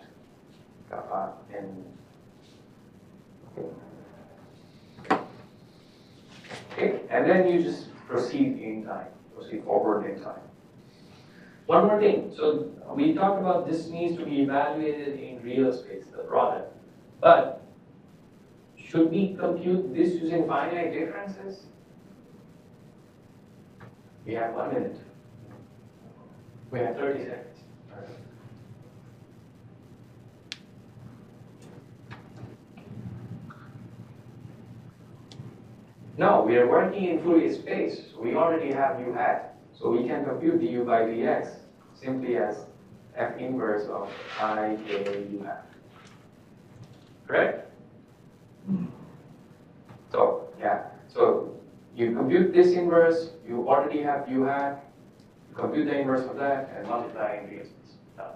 kappa n. Okay, and then you just proceed in time, proceed forward in time. One more thing, so we talked about this needs to be evaluated in real space, the product, but should we compute this using finite differences? We have 1 minute. We have 30 seconds. No, we are working in Fourier space. So we already have u hat. So we can compute du by dx simply as f inverse of I k u hat. Correct? So, yeah. So you compute this inverse, you already have u hat, you compute the inverse of that, and multiply in real space. Done.